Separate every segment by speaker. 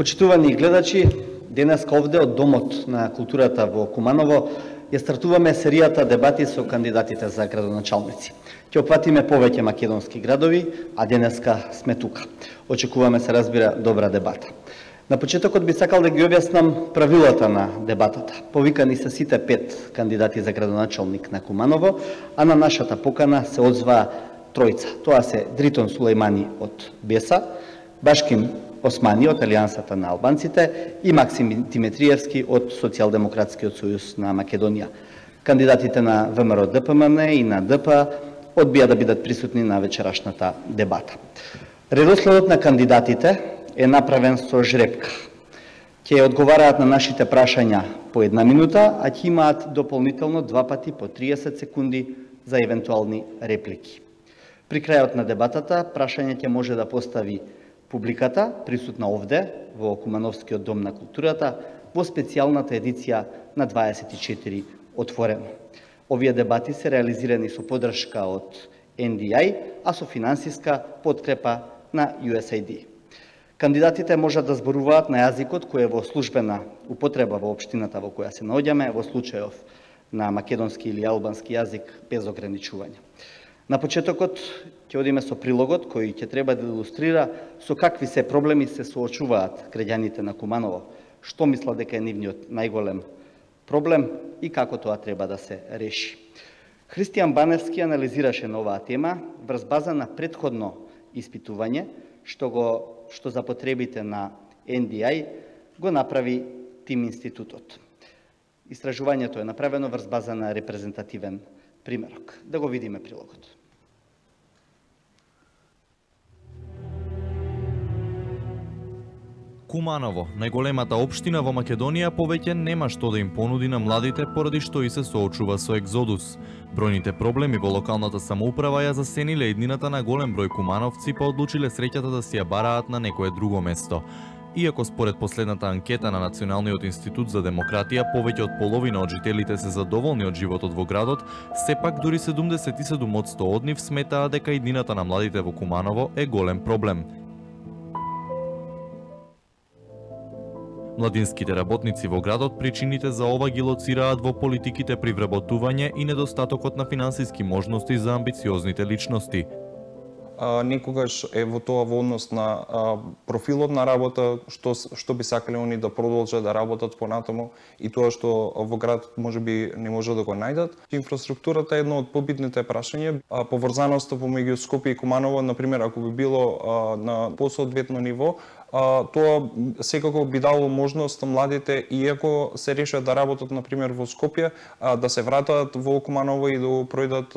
Speaker 1: Почитувани гледачи, денеска овде од Домот на културата во Куманово ја стартуваме серијата дебати со кандидатите за градоначалници. Ќе опфатиме повеќе македонски градови, а денеска сме тука. Очекуваме се разбира добра дебата. На почетокот би сакал да ги објаснам правилата на дебатата. Повикани се сите 5 кандидати за градоначалник на Куманово, а на нашата покана се одзваа тројца. Тоа се Дритон Сулејмани од Беса, Башким Османи од Алијансата на албанците и Максим Димитриевски од Социјалдемократскиот сојуз на Македонија. Кандидатите на ВМРО ДПМН и на ДП одбија да бидат присутни на вечерашната дебата. Редоследот на кандидатите е направен со жребка. Ќе одговараат на нашите прашања по 1 минута, а ќе имаат дополнително 2 пати по 30 секунди за евентуални реплики. При крајот на дебатата прашање ќе може да постави публиката присутна овде во Кумановскиот дом на културата во специјалната едиција на 24 отворено. Овие дебати се реализирани со поддршка од NDI, а со финансиска подкрепа на USAID. Кандидатите можат да зборуваат на јазикот кој е во службена употреба во општината во која се наоѓаме, во случајов на македонски или албански јазик без ограничување. На почетокот ќе одиме со прилогот кој ќе треба да илустрира со какви се проблеми се соочуваат граѓаните на Куманово, што мислат дека е нивниот најголем проблем и како тоа треба да се реши. Христијан Баневски анализираше на оваа тема врз база на претходно испитување што за потребите на NDI го направи Тим институтот. Истражувањето е направено врз база на репрезентативен примерок. Да го видиме прилогот.
Speaker 2: Куманово, најголемата општина во Македонија, повеќе нема што да им понуди на младите поради што и се соочува со екзодус. Бројните проблеми во локалната самоуправа ја засениле иднината на голем број кумановци, па одлучиле среќата да си ја бараат на некое друго место. Иако според последната анкета на Националниот институт за демократија, повеќе од половина од жителите се задоволни од животот во градот, сепак дури 77% од нив сметаа дека иднината на младите во Куманово е голем проблем. Младинските работници во градот причините за ова ги лоцираат во политиките при вработување и недостатокот на финансиски можности за амбициозните личности.
Speaker 3: Некогаш е во тоа во однос на профилот на работа, што би сакале они да продолжат да работат понатаму и тоа што во градот можеби не може да го најдат. Инфраструктурата е едно од побитните прашања. Поврзаноста помеѓу Скопје и Куманово, например, ако би било на посоодветно ниво, тоа секако би дало можност на младите, иако се решат да работат, например, во Скопје, да се вратат во Куманово и да пројдат,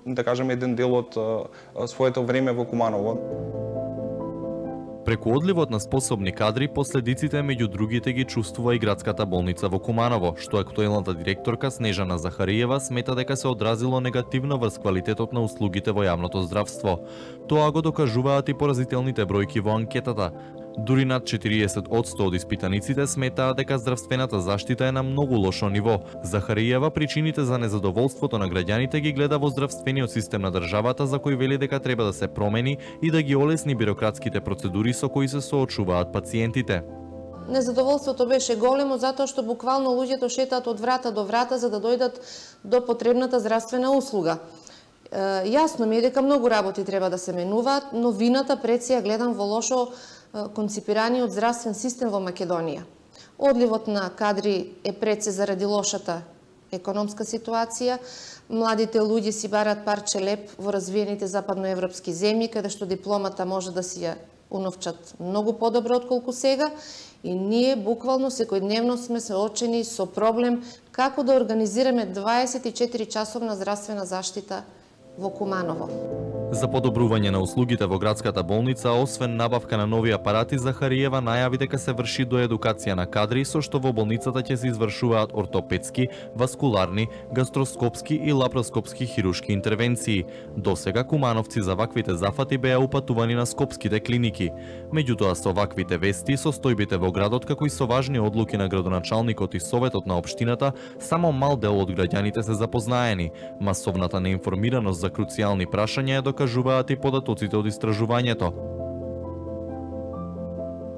Speaker 3: да кажеме, еден дел од своето време во Куманово.
Speaker 2: Преку одливот на способни кадри, последиците меѓу другите ги чувствува и градската болница во Куманово, што актуелната директорка Снежана Захариева смета дека се одразило негативно врз квалитетот на услугите во јавното здравство. Тоа го докажуваат и поразителните бројки во анкетата. Дури над 40% од испитаниците сметаа дека здравствената заштита е на многу лошо ниво. Захариева причините за незадоволството на граѓаните ги гледа во здравствениот систем на државата, за кој вели дека треба да се промени и да ги олесни бирократските процедури со кои се соочуваат пациентите.
Speaker 4: Незадоволството беше големо затоа што буквално луѓето шетаат од врата до врата за да дојдат до потребната здравствена услуга. Јасно ми е дека многу работи треба да се менуваат, но вината пред се ја гледам во лошо конципираниот здравствен систем во Македонија. Одливот на кадри е пред се заради лошата економска ситуација. Младите луѓе си барат парче леп во развиените западноевропски земји, каде што дипломата може да си ја уновчат многу подобро отколку сега, и ние буквално секојдневно сме соочени со проблем како да организираме 24 часовна здравствена заштита во Куманово.
Speaker 2: За подобрување на услугите во градската болница, освен набавка на нови апарати, Захариева најави дека се врши доедукација на кадри, со што во болницата ќе се извршуваат ортопедски, васкуларни, гастроскопски и лапароскопски хируршки интервенции. Досега кумановци за ваквите зафати беа упатувани на скопските клиники. Меѓутоа, со ваквите вести, состојбите во градот, како и со важни одлуки на градоначалникот и советот на општината, само мал дел од граѓаните се запознаени. Масовната неинформираност за круцијални прашања ја докажуваат и податоците од истражувањето.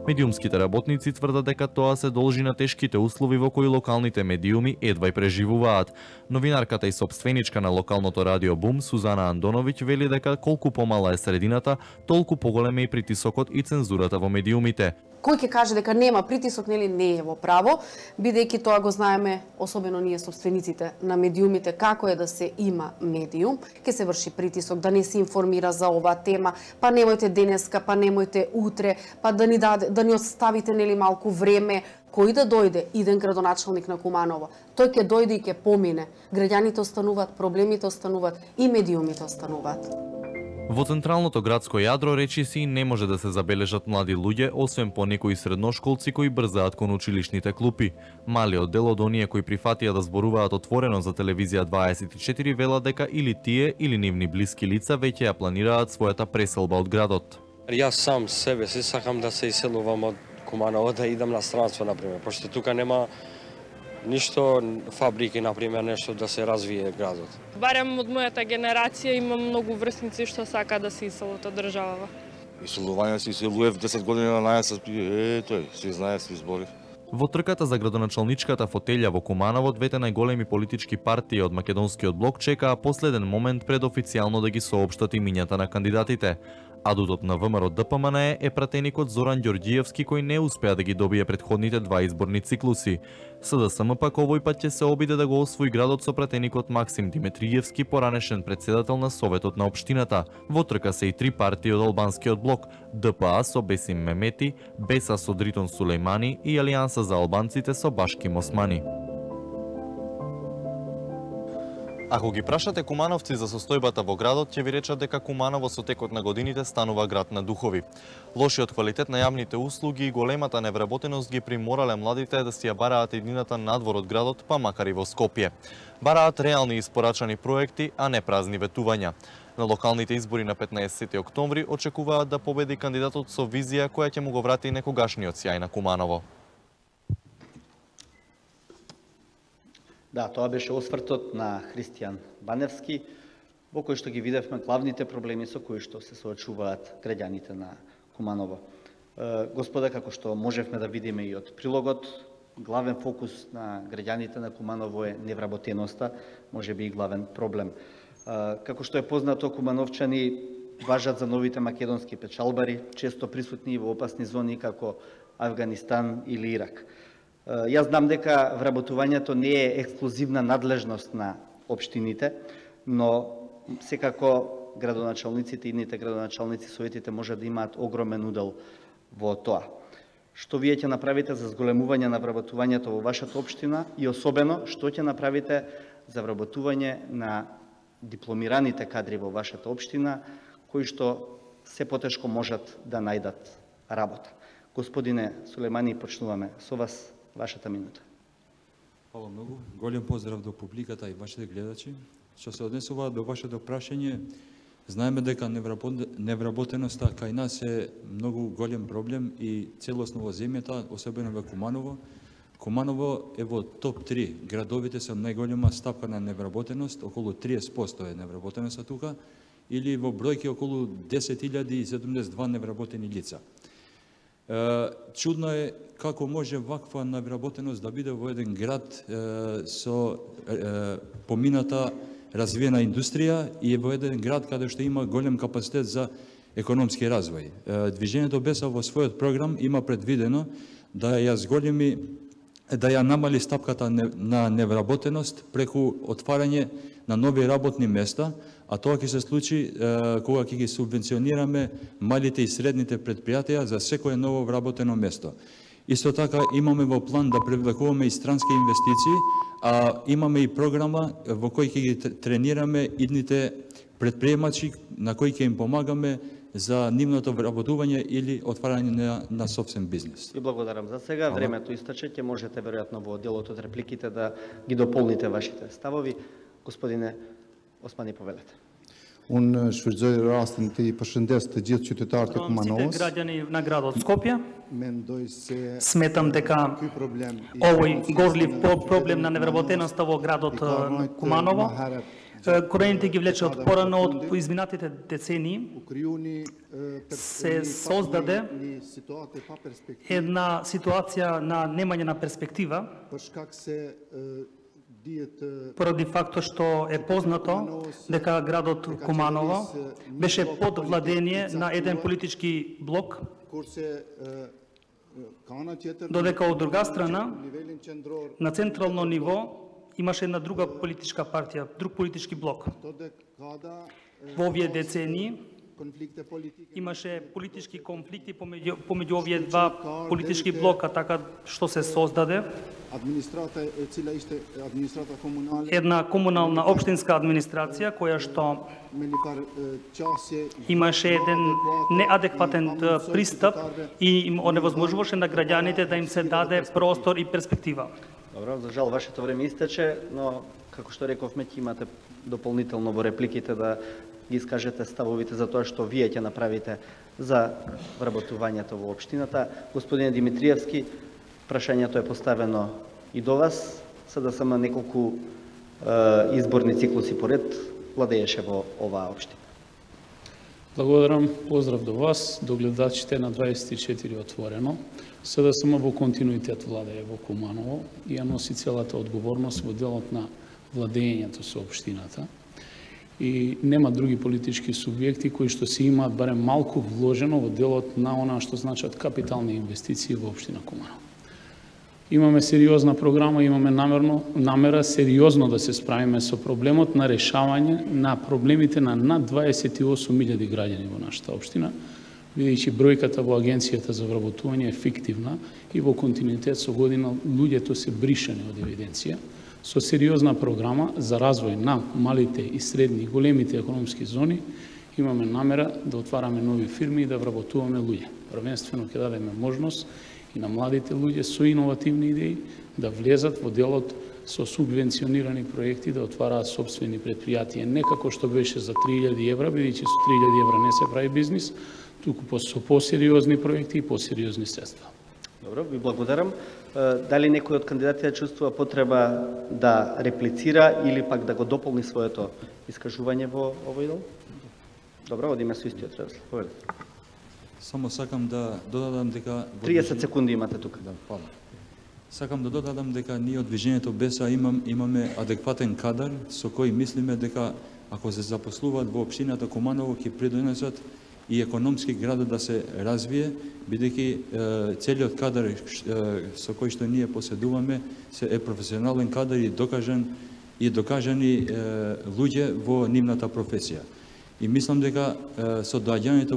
Speaker 2: Медиумските работници тврдат дека тоа се должи на тешките услови во кои локалните медиуми едва и преживуваат. Новинарката и собственичка на локалното радио Бум, Сузана Андоновиќ, вели дека колку помала е средината, толку поголем е и притисокот и цензурата во медиумите.
Speaker 5: Кој ќе каже дека нема притисок, нели, не е во право, бидејќи тоа го знаеме, особено ние собствениците на медиумите, како е да се има медиум, ќе се врши притисок да не се информира за оваа тема, па немојте денеска, па немојте утре, па да ни оставите, нели, малку време. Кој да дојде, иден градоначалник на Куманово, тој ќе дојде и ќе помине. Граѓаните остануваат, проблемите остануваат и медиумите остануваат.
Speaker 2: Во централното градско јадро речиси не може да се забележат млади луѓе, освен по некои средношколци кои брзаат кон училишните клупи. Малиот дел од оние кои прифатија да зборуваат отворено за телевизија 24 велат дека или тие или нивни блиски лица веќе ја планираат својата преселба од градот.
Speaker 6: Јас сам себе си сакам да се иселувам од Куманово, да идам на странство, например, пошто тука нема ништо фабрики, например, нешто да се развие градот.
Speaker 7: Барем од мојата генерација има многу врсници што сака да се иселат од државава.
Speaker 8: Иселување се иселуев 10 години на најасад, тој, се знае, се изборив.
Speaker 2: Во трката за градоначалничката фотелја во Куманово, двете најголеми политички партии од македонскиот блок чекаа последен момент пред официјално да ги соопштат имињата на кандидатите. Адутот на ВМРО ДПМН е пратеникот Зоран Ѓорѓиевски, кој не успеа да ги добие претходните два изборни циклуси. СДСМ пак овој пат ќе се обиде да го освои градот со пратеникот Максим Димитриевски, поранешен председател на Советот на општината. Во трка се и три партии од албанскиот блок: ДПА со Бесим Мемети, БЕСА со Дритон Сулејмани и Алијанса за албанците со Башким Османи. Ако ги прашате кумановци за состојбата во градот, ќе ви речат дека Куманово со текот на годините станува град на духови. Лошиот квалитет на јавните услуги и големата невработеност ги приморале младите да си ја бараат еднината надвор од градот, па макар и во Скопје. Бараат реални испорачани проекти, а не празни ветувања. На локалните избори на 15 октомври очекуваат да победи кандидатот со визија која ќе му го врати некогашниот сјај на Куманово.
Speaker 1: Да, тоа беше освртот на Христијан Баневски, во кој што ги видевме главните проблеми со кои што се соочуваат граѓаните на Куманово. Господа, како што можевме да видиме и од прилогот, главен фокус на граѓаните на Куманово е невработеноста, можеби и главен проблем. Како што е познато, кумановчани важат за новите македонски печалбари, често присутни во опасни зони како Авганистан или Ирак. Јас знам дека вработувањето не е ексклузивна надлежност на општините, но секако градоначалниците и идните градоначалници советите може да имаат огромен удел во тоа. Што вие ќе направите за зголемување на вработувањето во вашата општина и особено што ќе направите за вработување на дипломираните кадри во вашата општина, кои што се потешко можат да најдат работа. Господине Сулејмани, почнуваме со вас. Вашата минута.
Speaker 9: Фала многу. Голем поздрав до публиката и вашите гледачи. Што се однесува до вашето прашање, знаеме дека невработеноста кај нас е многу голем проблем и целосно во земјата, особено во Куманово. Куманово е во топ 3 градовите со најголема стапка на невработеност, околу 30% е невработеноста тука, или во бројки околу 10.072 невработени лица. Чудно е како може ваква невработеност да биде во еден град со помината развиена индустрија и во еден град каде што има голем капацитет за економски развој. Движењето БЕСА во својот програм има предвидено да ја зголеми, да ја намали стапката на невработеност преку отварање на нови работни места, а тоа ќе се случи кога ќе ги субвенционираме малите и средните предпријатија за секое ново вработено место. Исто така имаме во план да привлекуваме и странски инвестиции, а имаме и програма во кој ќе ги тренираме идните предприемачи на кои ќе им помагаме за нивното вработување или отварање на собствен бизнес.
Speaker 1: И благодарам за сега. Времето истаче, ќе можете веројатно во делот од репликите да ги дополните вашите ставови. Господине Османи, повелете.
Speaker 10: Unë shfrytëzoj rastin të I përshëndes të gjithë qytetarët e Kumanovës.
Speaker 11: Граѓани на градот Скопје.
Speaker 10: Mendoj se
Speaker 11: Сметам дека овој горлив проблем на невработеноста во градот Куманово Корените ги влече од порано од изминатите децении. Се создаде една ситуација на немање на перспектива, поради фактот што е познато дека градот Куманово беше под владение на еден политички блок, додека од друга страна, на централно ниво, имаше една друга политичка партија, друг политички блок. Во овие децении имаше политички конфликти помеѓу овие два политички блока, така што се создаде една комунална општинска администрација која што имаше еден неадекватен пристап и им оневозможуваше на граѓаните да им се даде простор и перспектива.
Speaker 1: Добро, за жал вашето време истече, но како што рековме, ќе имате дополнително во репликите да ги искажете ставовите за тоа што вие ќе направите за вработувањето во општината. Господине Димитриевски, прашањето е поставено и до вас, за да само неколку изборни циклуси поред владееше во оваа општина.
Speaker 12: Благодарам, поздрав до вас, до гледачите на 24 отворено. СДСМ во континуитет владее во Куманово и ја носи целата одговорност во делот на владењето со општината. И нема други политички субјекти кои што се имаат барем малку вложено во делот на она што значат капитални инвестиции во општина Куманово. Имаме сериозна програма, имаме намера сериозно да се справиме со проблемот на решавање на проблемите на над 28.000 граѓани во нашата општина, бидејќи бројката во Агенцијата за вработување е фиктивна и во континуитет со година луѓето се бришани од евиденција, со сериозна програма за развој на малите и средни и големите економски зони, имаме намера да отвараме нови фирми и да вработуваме луѓе. Првенствено ќе дадеме можност и на младите луѓе со иновативни идеи да влезат во делот со субвенционирани проекти, да отвараат собствени предпријатија, не како што беше за 3.000 евра, бидејќи со 3.000 евра не се прави бизнис, туку со посериозни проекти и посериозни средства.
Speaker 1: Добро, ви благодарам. Дали некој од кандидатите чувствува потреба да реплицира или пак да го дополни своето искажување во овој дел? Добро, одиме со истиот редослед.
Speaker 9: Само сакам да додадам дека
Speaker 1: 30 секунди имате тука.
Speaker 9: Да, фала. Сакам да додадам дека ние од Движењето БЕСА имаме адекватен кадар со кој мислиме дека ако се запослуваат во општината Куманово ќе придонесат и економски градот да се развие, бидејќи целиот кадар со кој што ние поседуваме е професионален кадар и докажани луѓе во нивната професија. И мислам дека со доаѓањето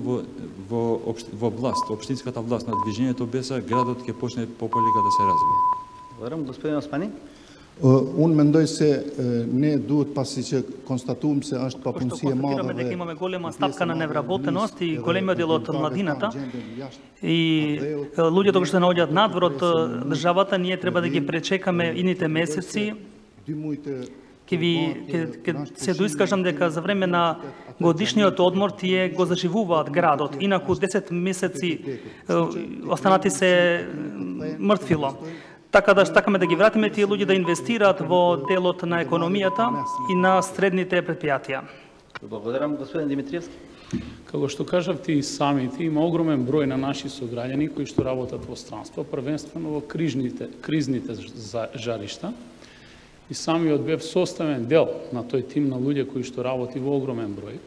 Speaker 9: во власт, општинската власт на Движењето БЕСА, градот ќе почне пополека да се развие.
Speaker 1: Благодарам, господин Оспани.
Speaker 10: Unë mendoj se ne duhet pasi që konstatuam se është papunësi e madhe
Speaker 11: дека имаме голема стапка на невработеност и големиот дел од младината и луѓето кои што се наоѓаат надвор од државата, ние треба да ги пречекаме идните месеци. Ќе се доискажам дека за време на годишниот одмор тие го заживуваат градот, инаку 10 месеци останати се мртвило. Така да сакаме да ги вратиме тие луѓе да инвестираат во делот на економијата и на средните предпријатија.
Speaker 1: Благодарам, господин Димитриевски.
Speaker 12: Како што кажавте и самите, има огромен број на наши сограѓани кои што работат во странство, првенствено во кризните жаришта. И самиот бев составен дел на тој тим на луѓе кои што работи во огромен број.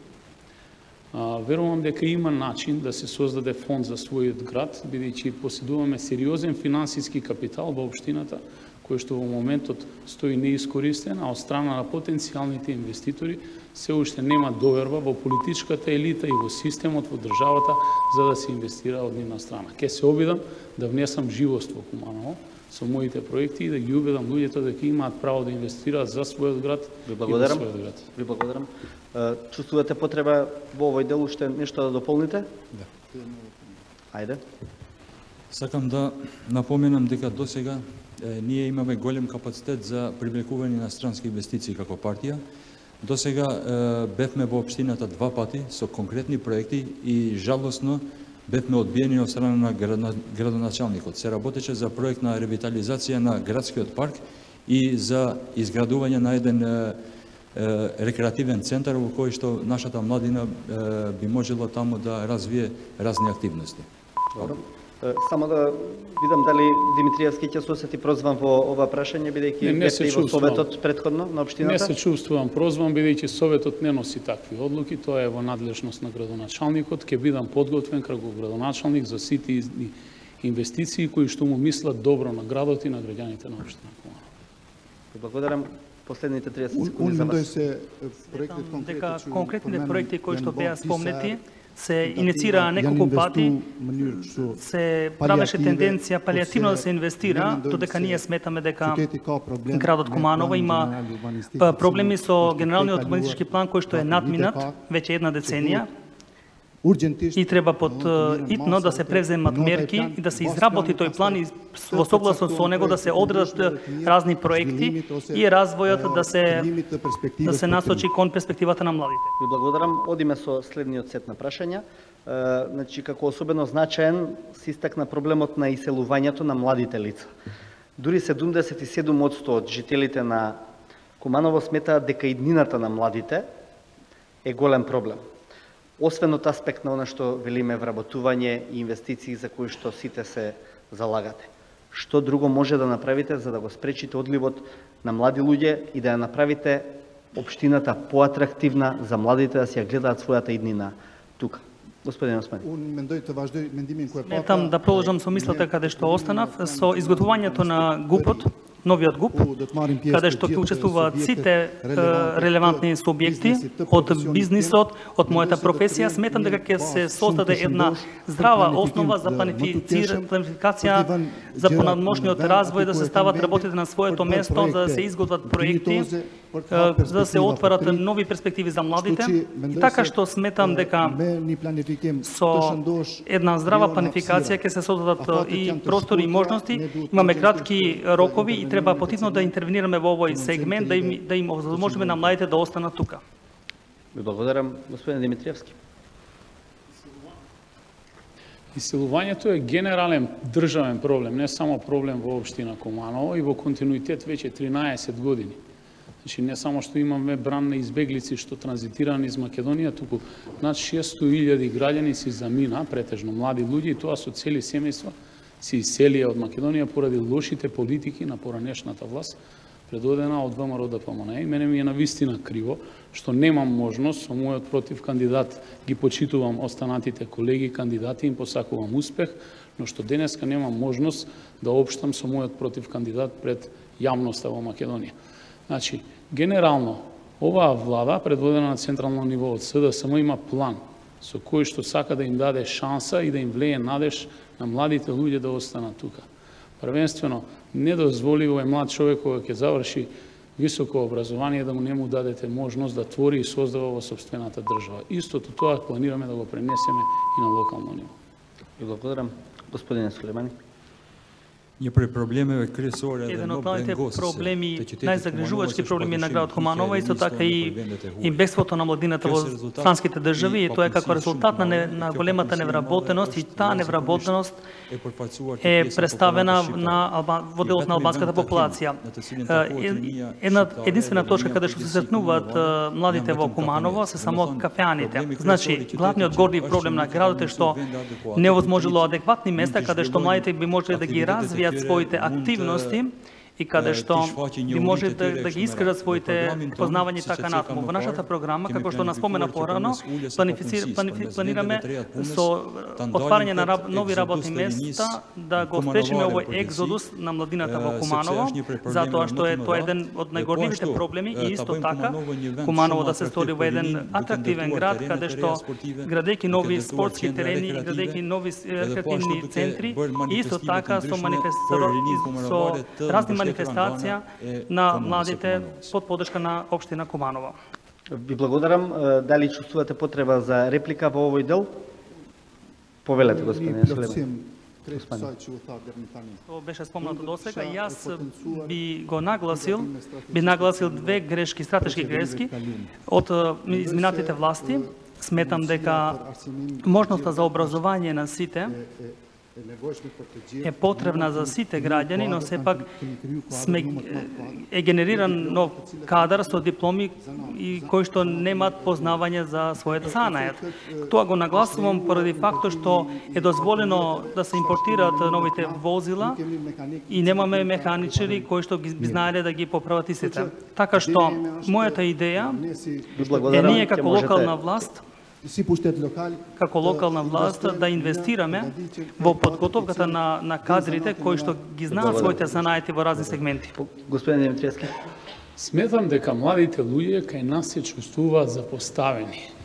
Speaker 12: Верувам дека има начин да се создаде фонд за својот град, бидејќи поседуваме сериозен финансиски капитал во општината, кој што во моментот стои неискористен, а од страна на потенцијалните инвеститори се уште нема доверба во политичката елита и во системот во државата за да се инвестира од нивна страна. Ке се обидам да внесам живост во Куманово со моите проекти и да ги убедам луѓето дека имаат право да инвестираат за својот град и во својот град.
Speaker 1: Ви благодарам. Чувствувате потреба во овој дел уште нешто да дополните?
Speaker 9: Да.
Speaker 1: Ајде.
Speaker 9: Сакам да напоменам дека досега ние имаме голем капацитет за привлекување на странски инвестиции како партија. Досега бевме во општината 2 пати со конкретни проекти и жалосно бевме одбиени од страна на градоначалникот. Се работеше за проект на ревитализација на градскиот парк и за изградување на еден рекреативен центар во кој што нашата младина би можела таму да развие разни активности.
Speaker 1: Само да видам дали Димитриевски ќе се осети прозван во ова прашање, бидејќи бевте и во советот претходно на општината?
Speaker 12: Не се чувствувам прозван, бидејќи советот не носи такви одлуки, тоа е во надлежност на градоначалникот. Ќе бидам подготвен како градоначалник за сите инвестиции кои што му мислат добро на градот и на граѓаните на општина Куманово.
Speaker 1: Благодарам. Последните 30 секунди за вас.
Speaker 11: Сметам дека конкретните проекти кои што беа спомнети се инициираа неколку пати, се правеше тенденција палиативно да се инвестира, додека ние сметаме дека градот Куманово има проблеми со генералниот урбанистички план кој што е надминат веќе една деценија и треба итно да се превземат мерки и да се изработи тој план и во согласност со него да се одредат разни проекти и развојот да се насочи кон перспективата на младите.
Speaker 1: Ви благодарам. Одиме со следниот сет на прашања. Значи, како особено значаен се истакна проблемот на иселувањето на младите лица. Дури 77% од жителите на Куманово сметаат дека иднината на младите е голем проблем. Освен од аспект на она што велиме вработување и инвестиции за кои што сите се залагате. Што друго може да направите за да го спречите одливот на млади луѓе и да ја направите општината поатрактивна за младите да си ја гледаат својата иднина тука? Господин Османи.
Speaker 11: Сметам да продолжам со мислата каде што останав, со изготвувањето на ГУП-от, новиот ГУП, каде што ќе учествуваат сите релевантни субјекти од бизнисот, од мојата професија, сметам дека ќе се создаде една здрава основа за планификација за понатмошниот развој, да се стават работите на своето место, за да се изготват проекти, за да се отварат нови перспективи за младите. И така што сметам дека со една здрава планификација ќе се создадат и простори и можности. Имаме кратки рокови и треба потитно да интервенираме во овој сегмент, да им овозможиме на младите да останат тука.
Speaker 1: Ви благодарам, господин Димитриевски.
Speaker 12: Иселувањето е генерален државен проблем, не само проблем во општина Куманово и во континуитет веќе 13 години. Значи, не само што имаме бран на избеглици што транзитирани из Македонија, туку над 600.000 граѓани си замина, претежно млади луѓе, и тоа со цели семејства си иселија од Македонија поради лошите политики на поранешната власт, предводена од ВМРО ДПМН. И мене ми е навистина криво што немам можност со мојот против кандидат, ги почитувам останатите колеги кандидати, им посакувам успех, но што денеска немам можност да општам со мојот против кандидат пред јавноста во Македонија. Значи, генерално, оваа влада, предводена на централно ниво од СДСМ, има план со кој што сака да им даде шанса и да им влее надеж на младите луѓе да останат тука. Првенствено, не дозволиво е млад човек кога ќе заврши високо образование да му не му дадете можност да твори и создава во собствената држава. Истото тоа планираме да го пренесеме и на локално ниво.
Speaker 1: И благодарам. Господине Сулеймани.
Speaker 11: Еден од главните проблеми, најзагрижувачки проблеми на градот Куманово, исто така и бегството на младината во странските држави, и тоа е како резултат на големата невработеност, и таа невработеност е представена во делот на албанската популација. Единствена точка каде што се сретнуваат младите во Куманово се само кафеаните. Значи, главниот горди проблем на градот е што не возможело адекватни места каде што младите би можеле да ги развијат своите активности и каде што би може да ги искажат своите познавања и така натаму. Во нашата програма, како што нас спомена порано, планираме со отварање на нови работни места да го спречиме овој екзодус на младината во Куманово, затоа што тоа е еден од најгорливите проблеми, и исто така Куманово да се стори во еден атрактивен град, каде што градејќи нови спортски терени, градејќи нови рекреативни центри, и исто така со разни манифестација на младите под поддршка на општина Куманово.
Speaker 1: Ви благодарам. Дали чувствувате потреба за реплика во овој дел? Повелете, господине Сулеймани.
Speaker 11: Тоа беше спомнато досега и јас би нагласил две грешки, стратешки грешки од изминатите власти. Сметам дека можноста за образование на сите е потребна за сите граѓани, но сепак е генериран нов кадар со дипломи и кои што немаат познавање за својата занает. Тоа го нагласувам поради фактот што е дозволено да се импортираат новите возила и немаме механичари кои што би знаеле да ги поправат истите. Така што мојата идеја е ние како локална власт да инвестираме во подготовката на кадрите кои што ги знаат своите занаети во разни сегменти.
Speaker 1: Господин Димитриевски.
Speaker 12: Сметам дека младите луѓе кај нас се чувствуваат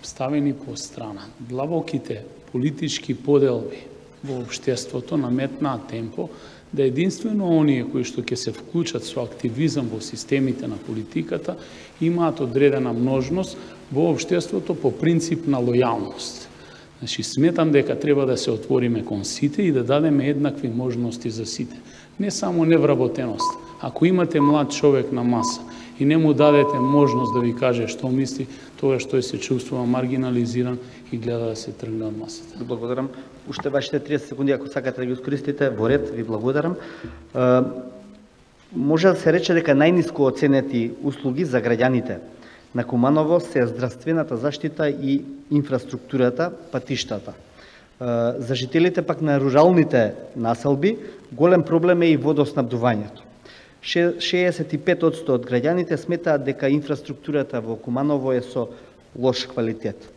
Speaker 12: ставени по страна. Длабоките политички поделби во општеството наметнаат темпо да единствено оние кои што ќе се вклучат со активизам во системите на политиката имаат одредена множност во општеството по принцип на лојалност. Значи, сметам дека треба да се отвориме кон сите и да дадеме еднакви можности за сите. Не само невработеност. Ако имате млад човек на маса и не му дадете можност да ви каже што мисли, тогаш тој се чувствува маргинализиран и гледа да се тргне од масата.
Speaker 1: Благодарам. Уште вашите 30 секунди, ако сакате да ги искористите, во ред, ви благодарам. Може да се рече дека најниско оценети услуги за граѓаните на Куманово се здравствената заштита и инфраструктурата, патиштата. За жителите пак на руралните населби голем проблем е и водоснабдувањето. 65% од граѓаните сметаат дека инфраструктурата во Куманово е со лош квалитет.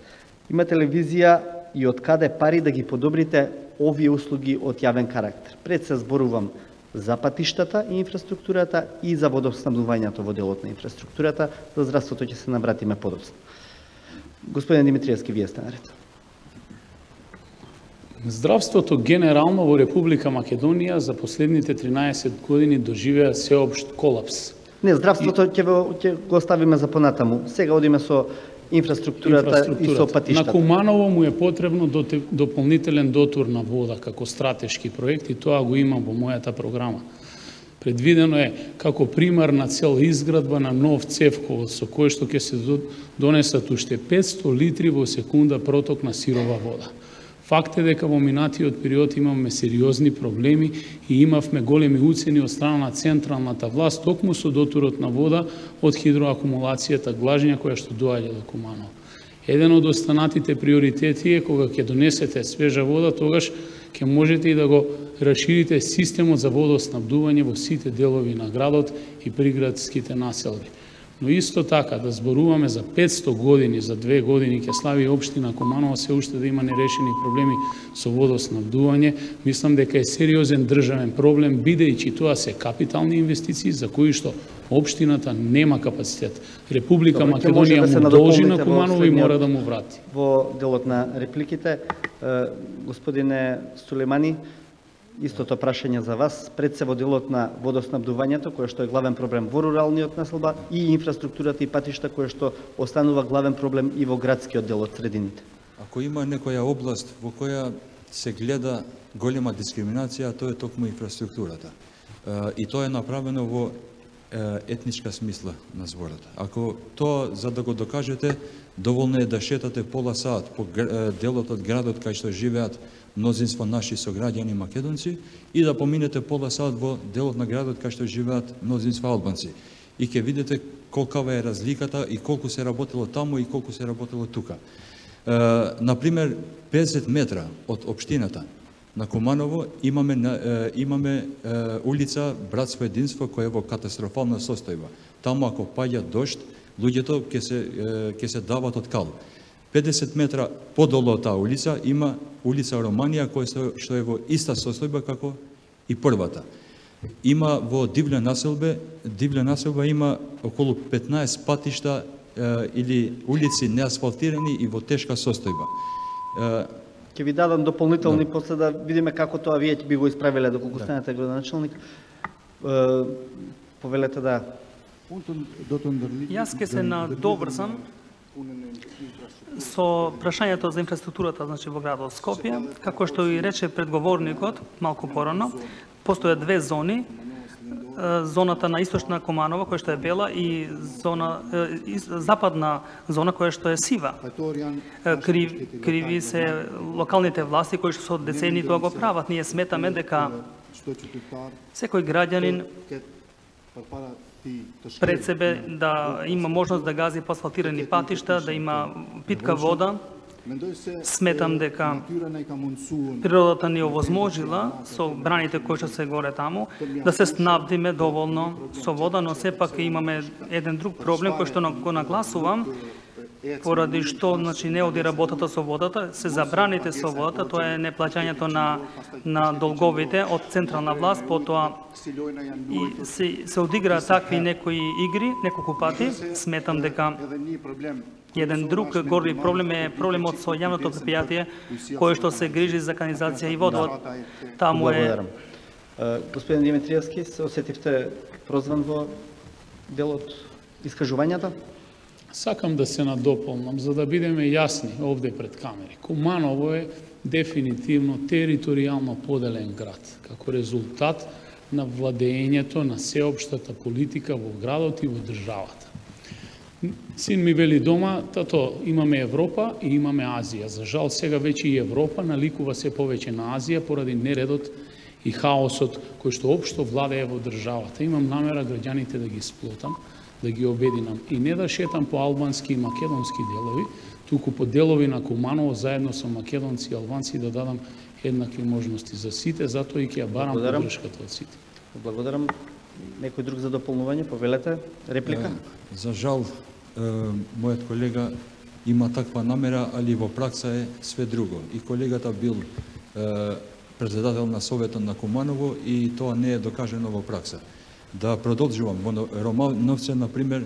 Speaker 1: Имате ли визија и од каде пари да ги подобрите овие услуги од јавен карактер? Пред се зборувам за патиштата и инфраструктурата и за водоснабдувањето во делот на инфраструктурата. За здравството ќе се навратиме подоцна. Господин Димитриевски, вие сте наред.
Speaker 12: Здравството генерално во Република Македонија за последните 13 години доживеа сеопшт колапс.
Speaker 1: Не, здравството ќе го оставиме за понатаму. Сега одиме со инфраструктурата и со патиштата.
Speaker 12: На Куманово му е потребно дополнителен дотур на вода како стратешки проект и тоа го имам во мојата програма. Предвидено е како примарна цел изградба на нов цевковод со кој што ќе се донесат уште 500 литри во секунда проток на сирова вода. Факт е дека во минатиот период имаме сериозни проблеми и имавме големи уцени од страна на централната власт токму со дотурот на вода од хидроакумулацијата глажња која што доаѓа до Куманово. Еден од останатите приоритети е кога ќе донесете свежа вода, тогаш ќе можете и да го расширите системот за водоснабдување во сите делови на градот и приградските населби. Но исто така да зборуваме за 500 години, за 2 години ќе слави општина Куманово се уште да има нерешени проблеми со водоснабдување, мислам дека е сериозен државен проблем, бидејќи тоа се капитални инвестиции за кои што општината нема капацитет. Република Македонија му должи на Куманово и мора да му врати.
Speaker 1: Во делот на репликите, господине Сулеймани, истото прашање за вас, пред се во делот на водоснабдувањето, кое што е главен проблем во руралниот населба, и инфраструктурата и патишта, кое што останува главен проблем и во градскиот дел од средините.
Speaker 13: Ако има некоја област во која се гледа голема дискриминација, тоа е токму инфраструктурата. И тоа е направено во етничка смисла на зборот. Ако тоа, за да го докажете, доволно е да шетате пола саат по делот од градот кај што живеат мнозинство наши сограѓани македонци и да поминете пола саат во делот на градот кај што живеат мнозинство албанци. И ќе видите колкава е разликата и колку се работело таму и колку се работело тука. Например, 50 метра од општината на Куманово имаме улица Братско единство која е во катастрофална состојба. Таму ако паѓа дожд, луѓето ќе се дават од кал. 50 метра подолу од таа улица има улица Романија која што е во иста состојба како и првата. Има во Дивле населба има околу 15 патишта или улици неасфалтирани и во тешка состојба.
Speaker 1: Ќе ви дадам дополнителни после да видиме како тоа вие би го исправиле доколку станете градоначалник. Повелете да.
Speaker 11: Јас ќе се надоврзам со прашањето за инфраструктурата, значи во градот Скопје, како што и рече предговорникот малку порано, постојат две зони зоната на источна Куманово, која што е бела, и западна зона, која што е сива. Криви се локалните власти, кои што со децени тоа го прават. Ние сметаме дека секој граѓанин пред себе да има можност да гази по асфалтирани патишта, да има питка вода. Сметам дека природата ни овозможила со браните кои што се горе таму да се снабдиме доволно со вода, но сепак имаме еден друг проблем кој што го нагласувам, поради што не оди работата со водата, се забраните со водата, тоа е неплаќањето на долговите од централна власт, потоа и се одигра такви некои игри неколку пати. Сметам дека еден друг горли проблем е проблемот со јавното предпријатие кое што се грижи за канализација и водовод. Таму е.
Speaker 1: Господин Димитриевски, се осетивте прозван во дел од искажувањата?
Speaker 12: Сакам да се надополнам, за да бидеме јасни овде пред камери. Куманово е дефинитивно територијално поделен град, како резултат на владењето на сеопштата политика во градот и во државата. Син ми вели дома, тато, имаме Европа и имаме Азија. За жал, сега веќе и Европа наликува се повеќе на Азија поради нередот и хаосот кој што општо владее во државата. Имам намера граѓаните да ги сплотам, да ги обединам и не да шетам по албански и македонски делови, туку по делови на Куманово заедно со македонци и албанци да дадам еднакви можности за сите, затоа и ќе ја барам поддршката од сите.
Speaker 1: Благодарам. Некој друг за дополнување? Повелете, реплика?
Speaker 13: За жал, мојот колега има таква намера, али во пракса е све друго. И колегата бил председател на Советот на Куманово и тоа не е докажено во пракса. Да продолжувам, во Романовце, например,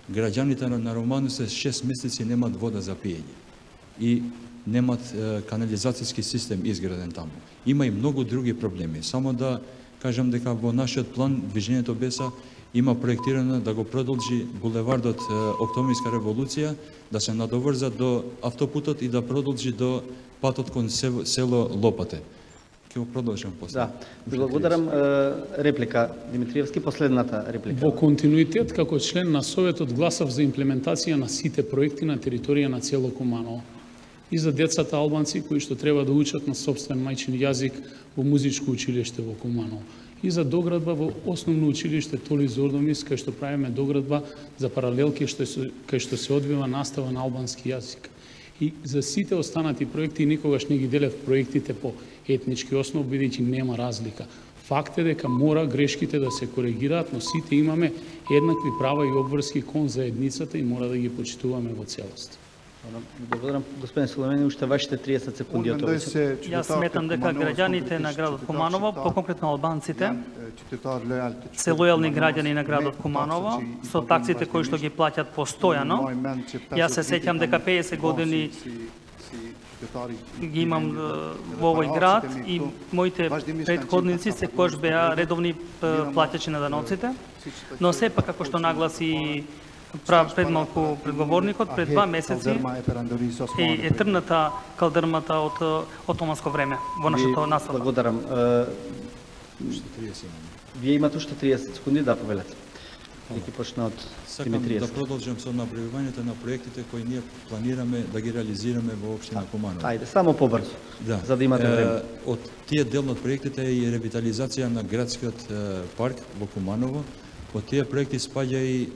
Speaker 13: граѓаните на Романовце 6 месеци немат вода за пиење и немат канализацијски систем изграден таму. Има и многу други проблеми. Само да кажам дека во нашиот план Движењето Беса има проектирано да го продолжи булевардот Октомврска револуција, да се надоврза до автопутот и да продолжи до патот кон село Лопате. Ќе го продолжам после.
Speaker 1: Да. Благодарам. Реплика Димитриевски, последната реплика.
Speaker 12: Во континуитет како член на Советот гласав за имплементација на сите проекти на територија на цело Куманово. И за децата албанци кои што треба да учат на сопствен мајчин јазик во музичко училиште во Куманово. И за доградба во основно училиште Толи Зордомис, кај што правиме доградба за паралелки кај што се одвива настава на албански јазик. И за сите останати проекти никогаш не ги делев проектите по етнички основ, бидејќи нема разлика. Факт е дека мора грешките да се коригираат, но сите имаме еднакви права и обврски кон заедницата и мора да ги почитуваме во целост.
Speaker 1: Благодарам, господин Соломени, уште вашите 30 секунди од овој.
Speaker 11: Јас сметам дека граѓаните на градот Куманово, поконкретно албанците, се лојални граѓани на градот Куманово, со таксите кои што ги плаќат постојано. Јас се сеќам дека 50 години ги имам во овој град и моите претходници секогаш беа редовни плаќачи на даноците, но сепак како што нагласи пред малку предговорникот, пред 2 месеци е трната калдрмата од отоманско време во нашето населба.
Speaker 1: Благодарам. Вие имате уште 30 секунди да повелете. Ќе почна од Димитриевски.
Speaker 13: Да продолжам со набројувањето на проектите кои ние планираме да ги реализираме во општина Куманово.
Speaker 1: Ајде, само побрзо, за да имате време.
Speaker 13: Од тие дел од проектите е и ревитализација на градскиот парк во Куманово. Од тие проекти спаѓа и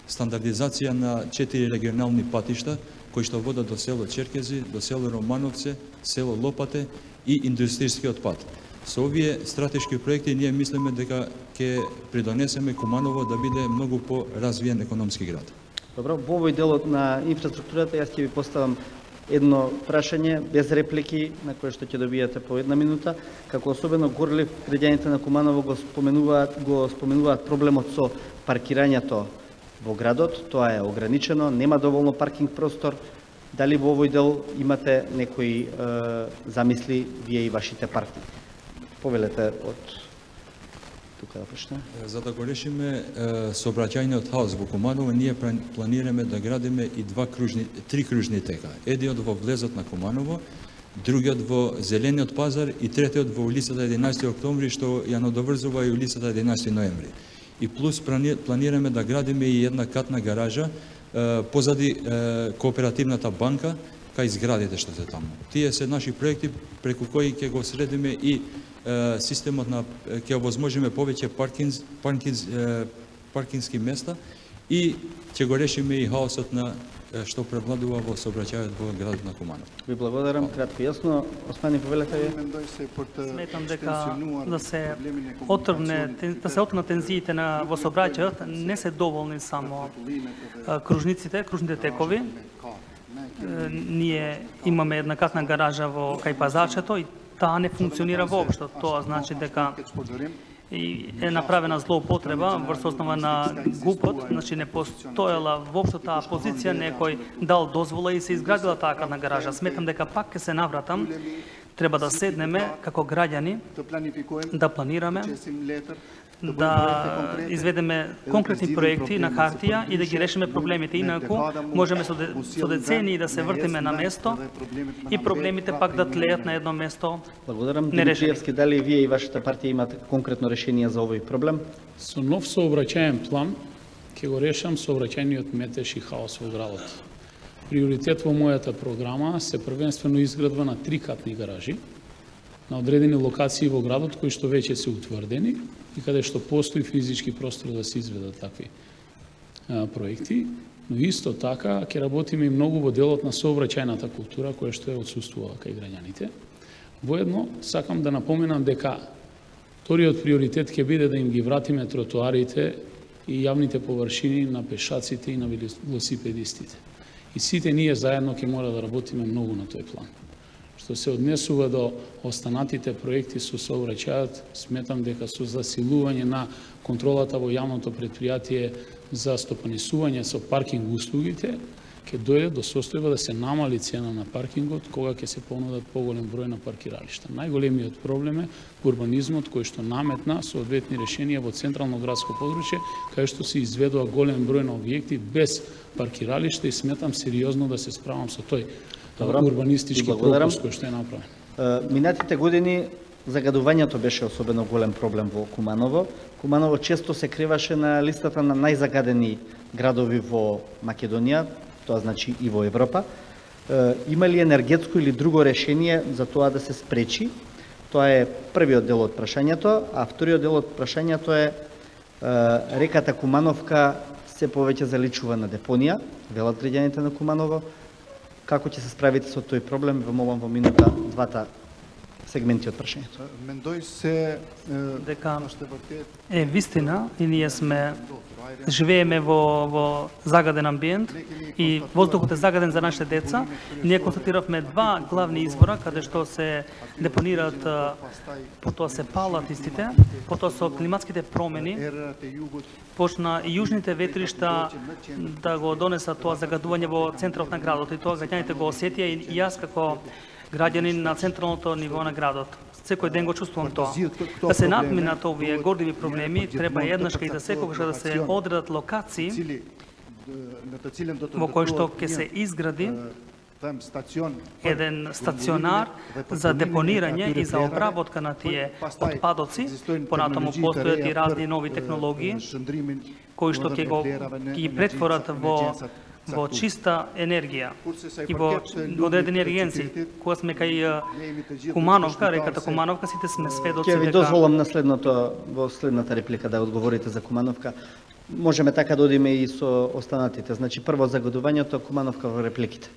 Speaker 13: стандардизација на 4 регионални патишта кои што водат до село Черкези, до село Романовце, село Лопате и индустријскиот пат. Со овие стратешки проекти ние мислиме дека ќе придонесеме Куманово да биде многу по-развиен економски град.
Speaker 1: Добро, во овој дел на инфраструктурата јас ќе ви поставам едно прашање без реплики на кое што ќе добиете по 1 минута. Како особено горлив, граѓаните на Куманово го споменуваат проблемот со паркирањето во градот. Тоа е ограничено, нема доволно паркинг простор. Дали во овој дел имате некои замисли вие и вашите партии? Повелете од тука да почне.
Speaker 13: За да го решиме сообраќајниот хаос во Куманово, ние планираме да градиме и 3 кружни тека. Едниот во влезот на Куманово, другиот во Зелениот пазар и третиот во улицата 11 октомври, што ја надоврзува и улицата 11 ноември. И плюс планираме да градиме и една катна гаража позади кооперативната банка кај зградите што се таму. Тие се наши проекти преку кои ќе го средиме и системот на ќе овозможиме повеќе паркински места и ќе го решиме и хаосот на што превладува во сообраќајот во градот на Куманово.
Speaker 1: Ви благодарам, кратко и јасно. Османи, повелете ви.
Speaker 11: Сметам дека да се отргнат тензиите во сообраќајот не се доволни само кружните текови. Ние имаме една катна гаража во кај пазарчето и таа не функционира воопшто. Тоа значи дека и е направена злоупотреба врз основа на ГУПот, значи не постоела воопшто таа позиција, некој дал дозвола и се изградила таа катна гаража. Сметам дека пак ќе се навратам, треба да седнеме како граѓани, да планираме, да изведеме конкретни проекти на хартија и да ги решиме проблемите. Инаку можеме со децении да се вртиме на место и проблемите пак да тлеат на едно место.
Speaker 1: Благодарам. Димитриевски, дали вие и вашата партија имате конкретно решение за овој проблем?
Speaker 12: Со нов сообраќаен план ќе го решам сообраќајниот метеж и хаос во градот. Приоритет во мојата програма се првенствено изградба на 3 катни гаражи на одредени локации во градот кои што веќе се утврдени и каде што постои физички простор да се изведат такви проекти, но исто така ќе работиме и многу во делот на сообраќајната култура која што е отсуствува кај граѓаните. Воедно сакам да напоменам дека вториот приоритет ќе биде да им ги вратиме тротоарите и јавните површини на пешаците и на велосипедистите. И сите ние заедно ќе мора да работиме многу на тој план. Што се однесува до останатите проекти со сообраќајот, сметам дека со засилување на контролата во јавното предпријатие за стопанисување со паркинг услугите, ќе дојде до состојба да се намали цена на паркингот кога ќе се понудат поголем број на паркиралишта. Најголемиот проблем е урбанизмот кој што наметна соодветни решенија во централно градско подручје, кај што се изведува голем број на објекти без паркиралишта и сметам сериозно да се справам со тој урбанистички пропуск кој што е направен.
Speaker 1: Минатите години загадувањето беше особено голем проблем во Куманово. Куманово често се креваше на листата на најзагадени градови во Македонија, тоа значи и во Европа. Има ли енергетско или друго решение за тоа да се спречи? Тоа е првиот дел од прашањето, а вториот дел од прашањето е реката Кумановка се повеќе заличува на депонија, велат граѓаните на Куманово. Како ќе се справите со тој проблем? Ве молам во минута двата сегменти од прашањето.
Speaker 11: Мендој се дека е вистина и ние живееме во загаден амбиент и воздухот е загаден за нашите деца. Ние констатиравме 2 главни извора каде што се депонираат, потоа се палат истите, потоа со климатските промени почна и јужните ветришта да го донесат тоа загадување во центарот на градот и тоа граѓаните го осетија и јас како граѓанин на централното ниво на градот. Секој ден го чувствувам тоа. Да се надминат овие гордиви проблеми, треба еднаш и за секогаш да се одредат локации во кои што ќе се изгради еден стационар за депонирање и за обработка на тие отпадоци. Понатаму постојат и разни нови технологии кои што ќе ги претворат во чиста енергија и во одредени агенции. Кога сме кај Кумановка, реката Кумановка, сите сме сведоци дека...
Speaker 1: Ќе ви дозволам во следната реплика да одговорите за Кумановка. Можеме така да одиме и со останатите. Значи, прво загадувањето, Кумановка во репликите.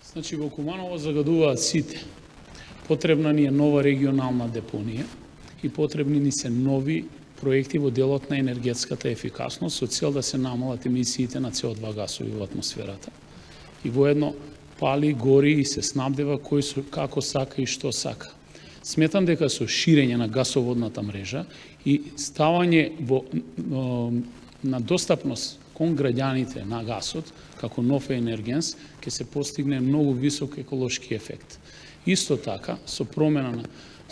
Speaker 12: Значи, во Куманово загадуваат сите. Потребна ни е нова регионална депонија и потребни ни се нови проекти во делот на енергетската ефикасност со цел да се намалат емисиите на CO2 гасови во атмосферата. И воедно пали, гори и се снабдева кој како сака и што сака. Сметам дека со ширење на гасоводната мрежа и ставање на достапност кон граѓаните на гасот како нов енергенс ќе се постигне многу висок еколошки ефект. Исто така, со промена на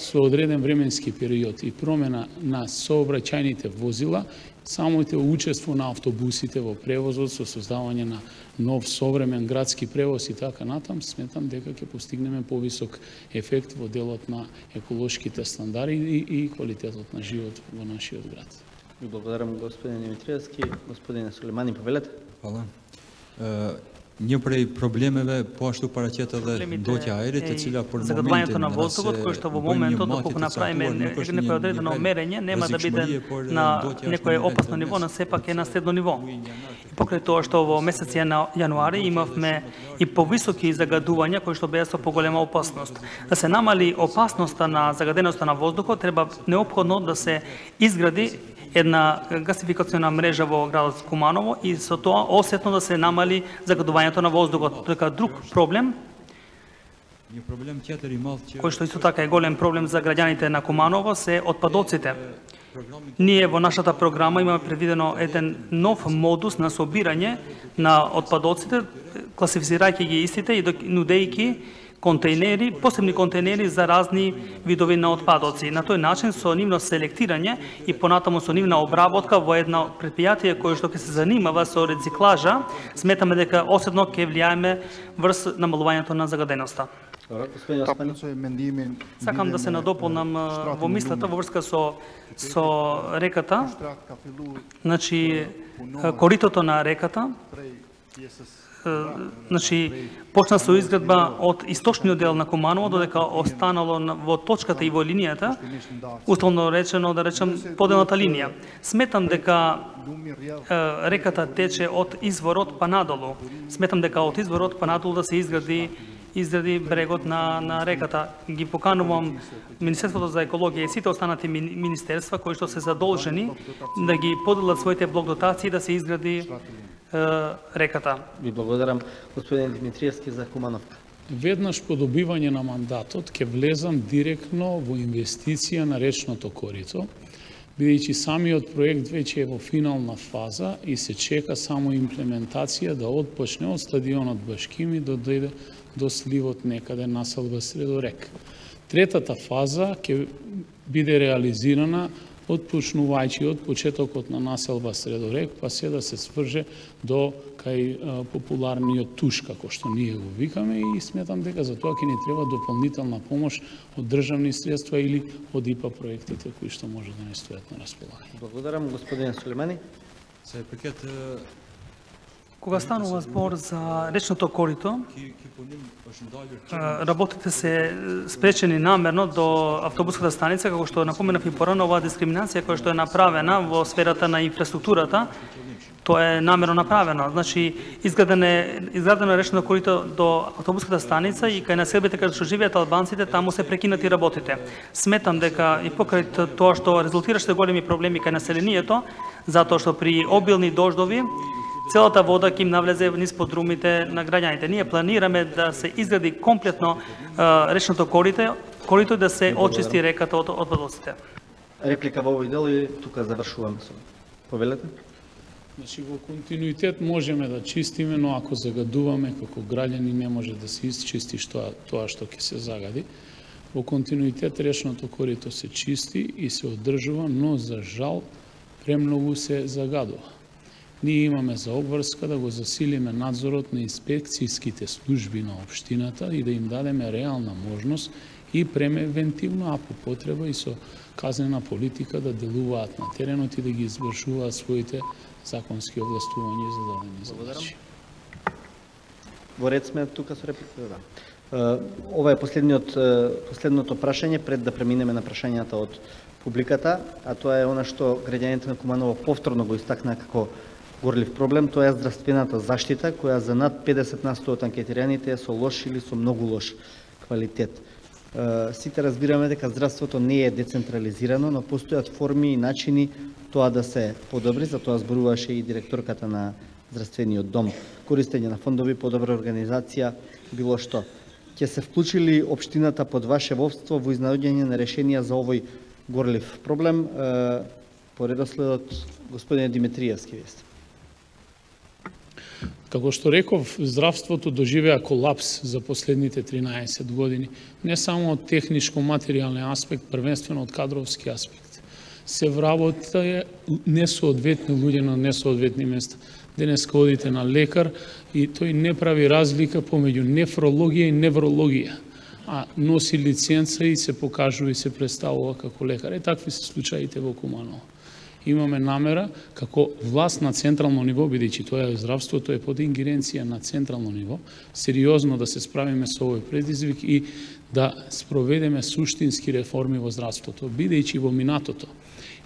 Speaker 12: со одреден временски период и промена на сообраќајните возила, самото учество на автобусите во превозот со создавање на нов современ градски превоз и така натам, сметам дека ќе постигнеме повисок ефект во делот на еколошките стандарди и квалитетот на живот во нашиот град.
Speaker 1: Ви благодарам, господин Димитриевски. Господин Сулеймани, повелете.
Speaker 13: Hvala. Një prej problemeve po ashtu paraqet edhe ndotja e ajrit, e cila për
Speaker 11: Загадувањето на воздухот, кој што во моментот доколку направиме некој одредено мерење, нема да биде на некое опасно ниво, но сепак е на средно ниво. И покрај тоа што во месец јануари имавме и повисоки загадувања кои што беа со поголема опасност. Да се намали опасноста на загаденоста на воздухот, треба неопходно да се изгради една гасификациона мрежа во градот Куманово и со тоа осетно да се намали загадувањето на воздухот. Дека друг проблем, кој што исто така е голем проблем за граѓаните на Куманово, се отпадоците. Ние во нашата програма имаме предвидено еден нов модус на собирање на отпадоците, класифицирајќи ги истите и нудејќи контейнери, посебни контейнери за разни видови на отпадоци. На тој начин со нивно селектирање и понатаму со нивна обработка во едно предпријатие кое што ќе се занимава со рециклажа, сметаме дека осебно ќе влијаеме врз намалувањето на загаденоста. Сакам да се надополнам во мислата во врска со реката, значи коритото на реката, значи почна со изградба од источниот дел на Куманово, додека останало во точката и во линијата, условно речено, да речем, поделната линија. Сметам дека реката тече од изворот па надолу. Сметам дека од изворот па надолу да се изгради брегот на реката. Ги поканувам Министерството за екологија и сите останати министерства кои што се задолжени да ги поделат своите блок дотации да се изгради реката.
Speaker 1: Ви благодарам, господин Димитриевски, за Кумановка.
Speaker 12: Веднаш по добивање на мандатот ќе влезам директно во инвестиција на речното корито, бидејќи самиот проект веќе е во финална фаза и се чека само имплементација да отпочне од стадионот Башкими да дојде до сливот некаде населба Средорек. Третата фаза ќе биде реализирана отпочнувајќи од почетокот на населба Средорек, па се да се сврже до кај популарниот туш, како што ние го викаме, и сметам дека за тоа ќе ни треба дополнителна помош од државни средства или од ИПА проектите кои што може да не стојат на располагање.
Speaker 1: Благодарам, господин Сулеймани.
Speaker 13: Се пакет
Speaker 11: Кога станува збор за речното корито, работите се спречени намерно до автобуската станица, како што напоменав и порано, оваа дискриминација која што е направена во сферата на инфраструктурата, тоа е намерно направено. Значи, изградено е речното корито до автобуската станица и кај населбите каде што живеат албанците, таму се прекинати работите. Сметам дека и покрај тоа што резултираше големи проблеми кај населението, затоа што при обилни дождови целата вода ќе им навлезе низ подрумите на граѓаните. Ние планираме да се изгради комплетно речното корито и да се очисти реката од отпадоците.
Speaker 1: Реплика во овој дел и тука завршуваме. Повелете?
Speaker 12: Значи, во континуитет можеме да чистиме, но ако загадуваме како граѓани не може да се изчисти тоа што ќе се загади. Во континуитет речното корито се чисти и се одржува, но за жал премногу се загадува. Ние имаме за обврска да го засилиме надзорот на инспекцијските служби на општината и да им дадеме реална можност и превентивно, а по потреба и со казнена политика да делуваат на теренот и да ги извршуваат своите законски овластувања за дадени задачи.
Speaker 1: Во ред сме тука со реплика. Ова е последното прашање пред да преминеме на прашањата од публиката, а тоа е она што граѓаните на Куманово повторно го истакнаа како горлив проблем, тоа е здравствената заштита, која за над 50% од анкетираните е со лош или со многу лош квалитет. Сите разбираме дека здравството не е децентрализирано, но постојат форми и начини тоа да се подобри, за тоа зборуваше и директорката на здравствениот дом. Користење на фондови, подобра организација, било што. Ќе се вклучили општината под ваше водство во изнаоѓање на решенија за овој горлив проблем? По редоследот, господин Димитриевски, вие сте.
Speaker 12: Како што реков, здравството доживеа колапс за последните 13 години, не само од техничко-материјален аспект, првенствено од кадровски аспект. Се вработа несоодветни луѓе на несоодветни места. Денеска одите на лекар и тој не прави разлика помеѓу нефрологија и неврологија, а носи лиценца и се покажува и се представува како лекар. Такви се случаите во Куманово. Имаме намера како власт на централно ниво, бидејќи тоа здравството е под ингеренција на централно ниво, сериозно да се справиме со овој предизвик и да спроведеме суштински реформи во здравството, бидејќи во минатото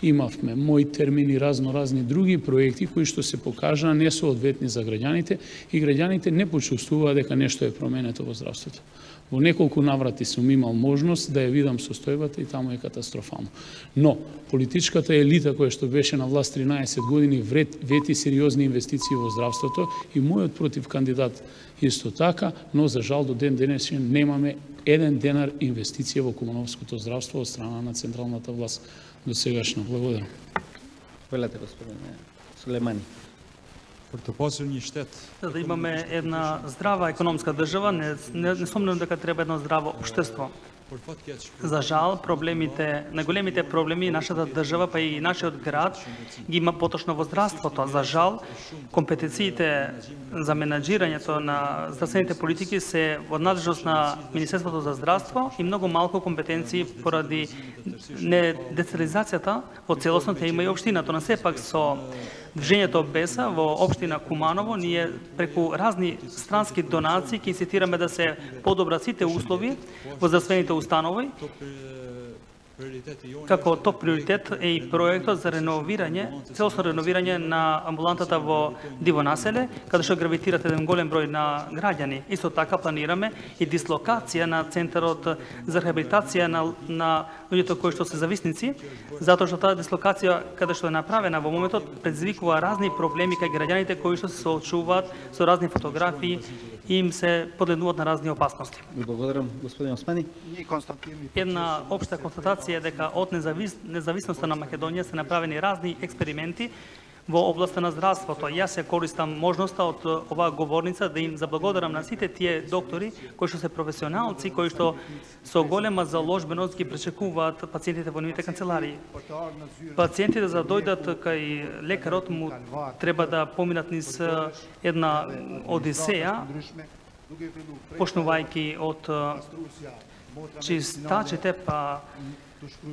Speaker 12: имавме мои термини, разни други проекти кои што се покажаа несоодветни за граѓаните и граѓаните не почувствуваа дека нешто е променето во здравството. Во неколку наврати сум имал можност да ја видам состојбата и таму е катастрофално. Но политичката елита која што беше на власт 13 години вети сериозни инвестиции во здравството и мојот против кандидат исто така, но за жал до ден денешен немаме еден денар инвестиција во кумановското здравство од страна на централната власт до сегашна. Благодарам.
Speaker 1: Велете, господине Сулеймани.
Speaker 11: За да имаме една здрава економска држава, не сомневам дека треба едно здраво општество. За жал, најголемите проблеми нашата држава, па и нашиот град, ги има поточно во здравството. За жал, компетенциите за менаџирањето на здравствените политики се во надлежност на Министерството за здравство и многу малку компетенции поради децентрализацијата во целосната има и општината. Но сепак со Движењето Беса во општина Куманово, ние преку разни странски донации ќе инсистираме да се подобрат сите услови во здравствените установи. Како топ приоритет е и проектот за целосно реновирање на амбулантата во Диво населе, каде што гравитират еден голем број на граѓани. Исто така планираме и дислокација на центарот за рехабилитација на луѓето кои што се зависници, затоа што таа дислокација каде што е направена во моментот предизвикува разни проблеми кај граѓаните кои што се соочуваат со разни фотографии и им се подленуваат на разни опасности.
Speaker 1: Благодарам, господин Османи.
Speaker 11: Една општа констатација е дека од независноста на Македонија се направени разни експерименти во областта на здравството. Јас се користам можноста од оваа говорница да им заблагодарам на сите тие доктори кои што се професионалци, кои што со голема заложбеност ги пречекуваат пациентите во нивните канцеларии. Пациентите за да дојдат кај лекарот му треба да поминат низ една одисеја, почнувајќи од чистачите, па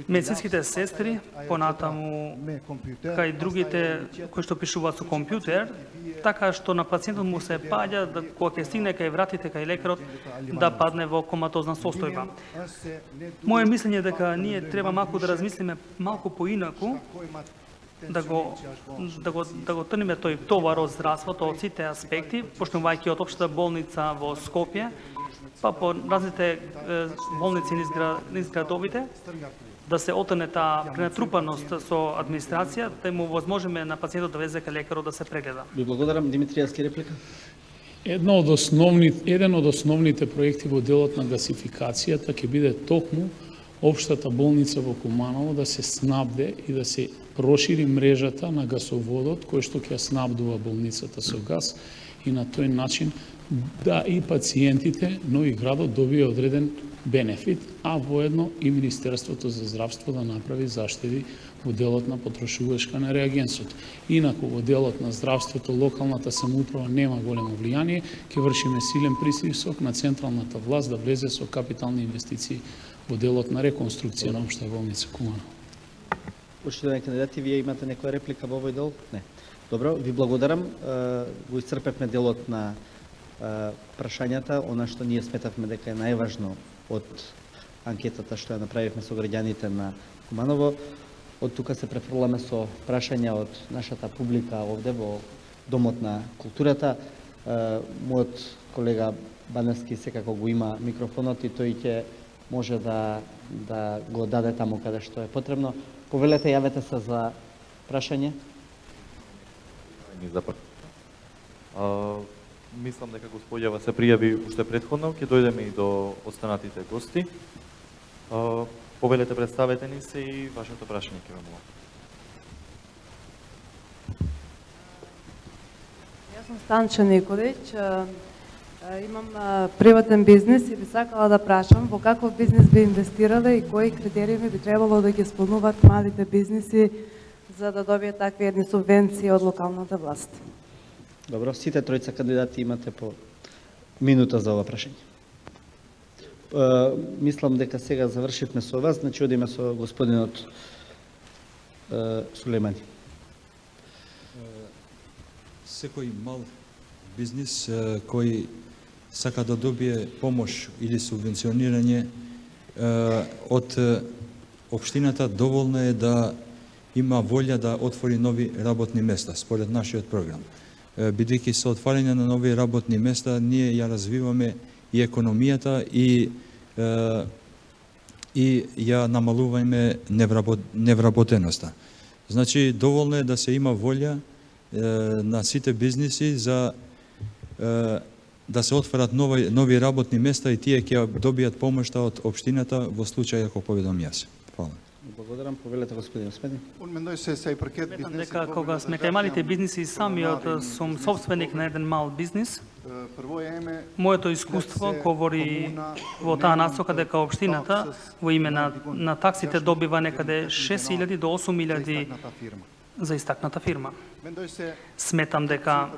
Speaker 11: медицинските сестри, понатаму кај другите кои што пишуваат со компјутер, така што на пациентот му се паѓа да кога ќе стигне кај вратите кај лекарот да падне во коматозна состојба. Моје мислење е дека ние треба малку да размислиме малку поинаку, да го трниме тој товар од здравството од сите аспекти, почнувајќи од општата болница во Скопје, па по разните болници низ градовите, да се отрне таа пренатрупаност со администрација, да му возможиме на пациентот да влезе кај лекарот да се прегледа.
Speaker 1: Ви благодарам. Димитријевски реплика.
Speaker 12: Еден од основните проекти во делот на гасификацијата ќе биде токму општата болница во Куманово да се снабде и да се прошири мрежата на гасоводот кој што ќе снабдува болницата со газ и на тој начин да и пациентите, но и градот добие одреден бенефит, а воедно и Министерството за здравство да направи заштеди во делот на потрошувачка на реагенсот. Инаку во делот на здравството локалната самоуправа нема големо влијание, ќе вршиме силен притисок на централната власт да влезе со капитални инвестиции во делот на реконструкција на општа болница Куманово.
Speaker 1: Почитувани кандидати, вие имате некоја реплика во овој дел? Не. Добро, ви благодарам. Го исцрпевме делот на прашањата, она што ние сметавме дека е најважно од анкетата што ја направивме со граѓаните на Куманово. Од тука се префрламе со прашања од нашата публика овде во Домот на културата. Мојот колега Баневски секако го има микрофонот и тој ќе може да го даде таму каде што е потребно. Повелете, јавете се за прашање.
Speaker 2: Мислам дека господјава се пријави уште претходно, ќе дојдеме и до останатите гости. Повелете, представете ни се и вашето прашање ќе ве молам.
Speaker 14: Јас сум Станча Николич, имам приватен бизнес и би сакала да прашам во каков бизнес би инвестирале и кои критериуми би требало да ги исполнуваат малите бизнеси за да добијат такви едни субвенции од локалната власт.
Speaker 1: Добро, сите тројца кандидати имате по минута за ова прашање. Мислам дека сега завршивме со вас, значи одиме со господинот Сулејмани.
Speaker 13: Секој мал бизнис кој сака да добие помош или субвенционирање од општината, доволно е да има волја да отвори нови работни места, според нашиот програм. Бидејќи со отварање на нови работни места, ние ја развиваме и економијата и ја намалуваме невработеноста. Значи, доволно е да се има волја на сите бизниси за да се отворат нови работни места и тие ќе добијат помошта од општината во случај ако победам јас. Фала.
Speaker 1: Благодарам, повелете господин Осмени.
Speaker 11: Сметам дека кога сме кај малите бизниси, самиот сум собственик на еден мал бизнис. Моето искуство говори во таа насока дека општината во име на таксите добива некаде 6.000 до 8.000 за истакната фирма. Сметам дека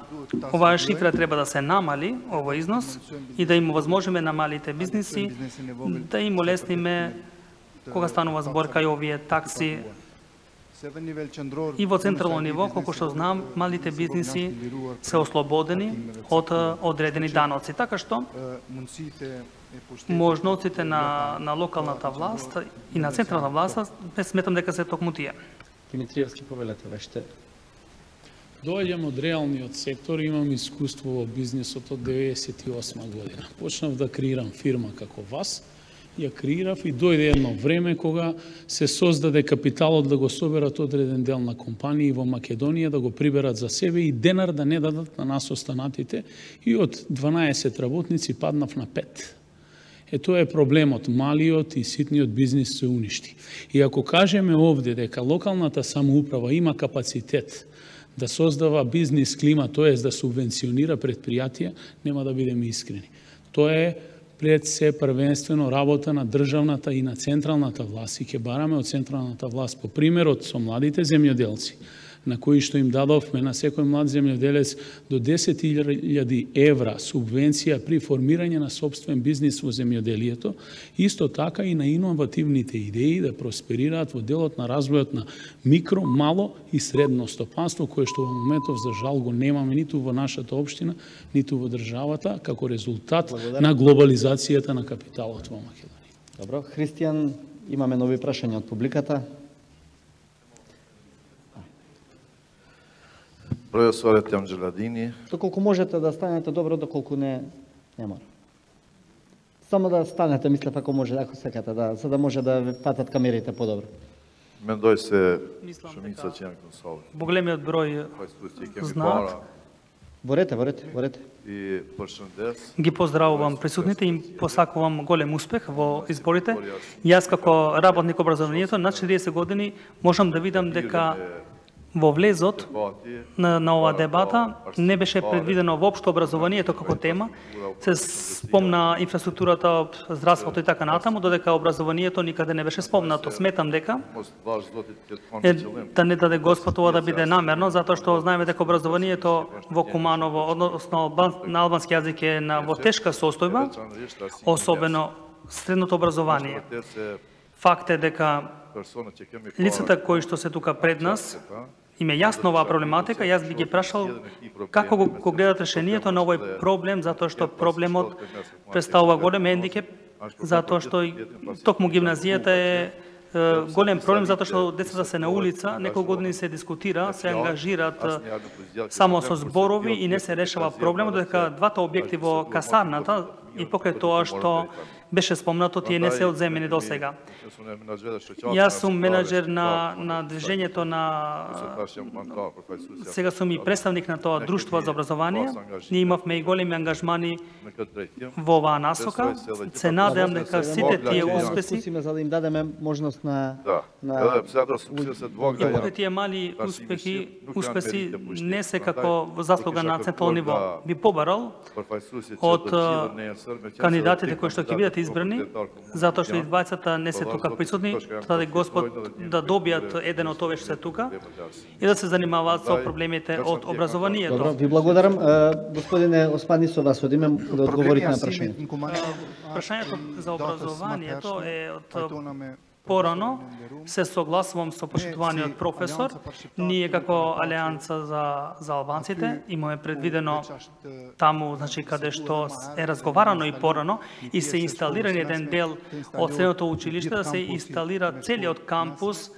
Speaker 11: оваа шифра треба да се намали, овој износ, и да им овозможиме на малите бизниси да им олесниме кога станува збор кај овие такси и во централно ниво, колку што знам, малите бизниси се ослободени од одредени даноци. Така што можноците на локалната власт и на централната власт, сметам дека се токму тие.
Speaker 1: Димитриевски, повелете веште.
Speaker 12: Доаѓам од реалниот сектор, имам искуство во бизнисот од 98 година. Почнав да креирам фирма како вас, ја креирав и дојде едно време кога се создаде капиталот да го соберат одреден дел на компании во Македонија, да го приберат за себе и денар да не дадат на нас останатите, и од 12 работници паднав на 5. Тоа е проблемот, малиот и ситниот бизнис се уништи. И ако кажеме овде дека локалната самоуправа има капацитет да создава бизнис клима, тоест да субвенционира предпријатија, нема да бидеме искрени. Тоа е пред се првенствено работа на државната и на централната власт, и ќе бараме од централната власт по примерот со младите земјоделци, на кои што им дадовме на секој млад земјоделец до 10.000 евра субвенција при формирање на собствен бизнис во земјоделието, исто така и на иновативните идеи да просперираат во делот на развојот на микро, мало и средно стопанство, кое што во моментов за жал го немаме ниту во нашата општина, ниту во државата, како резултат на глобализацијата на капиталот во Македонија.
Speaker 1: Добро, Христијан, имаме нови прашања од публиката.
Speaker 15: Професорот Анџеладини.
Speaker 1: Доколку можете да станете, добро, доколку не мора. Само да станете, мислев, ако може, ако сакате, за да може да ве фатат камерите подобро.
Speaker 15: Мендој се Шумица Ченконсол.
Speaker 11: Во големиот број знаат.
Speaker 1: Борете.
Speaker 15: И Пашандес.
Speaker 11: Ги поздравувам присутните и им посакувам голем успех во изборите. Јас како работник образованието на 40 години можам да видам дека во влезот на оваа дебата не беше предвидено воопшто образованието како тема. Се спомна инфраструктурата, здравството и така натаму, додека образованието никаде не беше спомнато. Сметам дека да не даде Господ ова да биде намерно, затоа што знаеме дека образованието во Куманово, односно на албански јазик е во тешка состојба, особено средното образование. Факт е дека лицата кои што се тука пред нас им е јасно оваа проблематика. Јас би ги прашал како го гледат решението на овој проблем, затоа што проблемот представува голем хендикеп, затоа што токму гимназијата е голем проблем, затоа што децата се на улица, неколку години се дискутира, се ангажираат само со зборови и не се решава проблемот, додека двата објекти во касарната и покрај тоа што беше спомнато, тие не се одземени до сега. Јас сум менаџер на движењето на... Сега сум и представник на тоа друштво за образование. Ние имавме и големи ангажмани во оваа насока. Се надевам дека сите тие успеси...
Speaker 1: За да им дадеме можност на...
Speaker 11: Тие мали успеси не се како заслуга на централно ниво. Би побарал од кандидатите кои што ќе бидат избрани, затоа што и двајцата не се тука присутни, даде Господ да добијат еден од овие што се тука и да се занимаваат со проблемите од образованието.
Speaker 1: Добро, ви благодарам. Господине Османи, со вас одиме да одговорите на прашањето.
Speaker 11: Прашањето за образованието е од порано, се согласувам со почитуваниот професор. Ние како Алијанса за албанците имаме предвидено таму, значи каде што е разговарано и порано и се инсталиран еден дел од средното училиште да се инсталира целиот кампус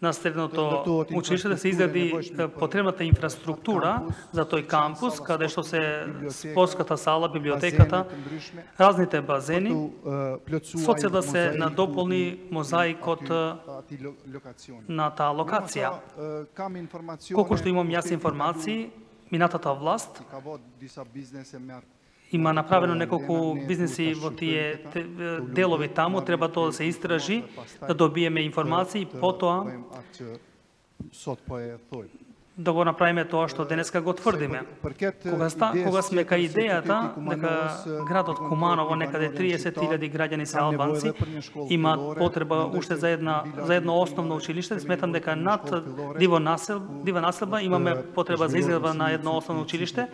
Speaker 11: на средното училиште, да се изгради потребната инфраструктура за тој кампус, каде што се спортската сала, библиотеката, разните базени, со цел да се надополни мозаикот на таа локација. Колку што имам јас информации, минатата власт има направено неколку бизнеси во тие делови таму, треба тоа да се истражи, да добиеме информации, потоа да го направиме тоа што денеска го тврдиме. Кога сме кај идејата дека градот Куманово, некаде 30.000 граѓани се албанци, имаат потреба уште за едно основно училиште, сметам дека над дива населба имаме потреба за изградба на едно основно училиште,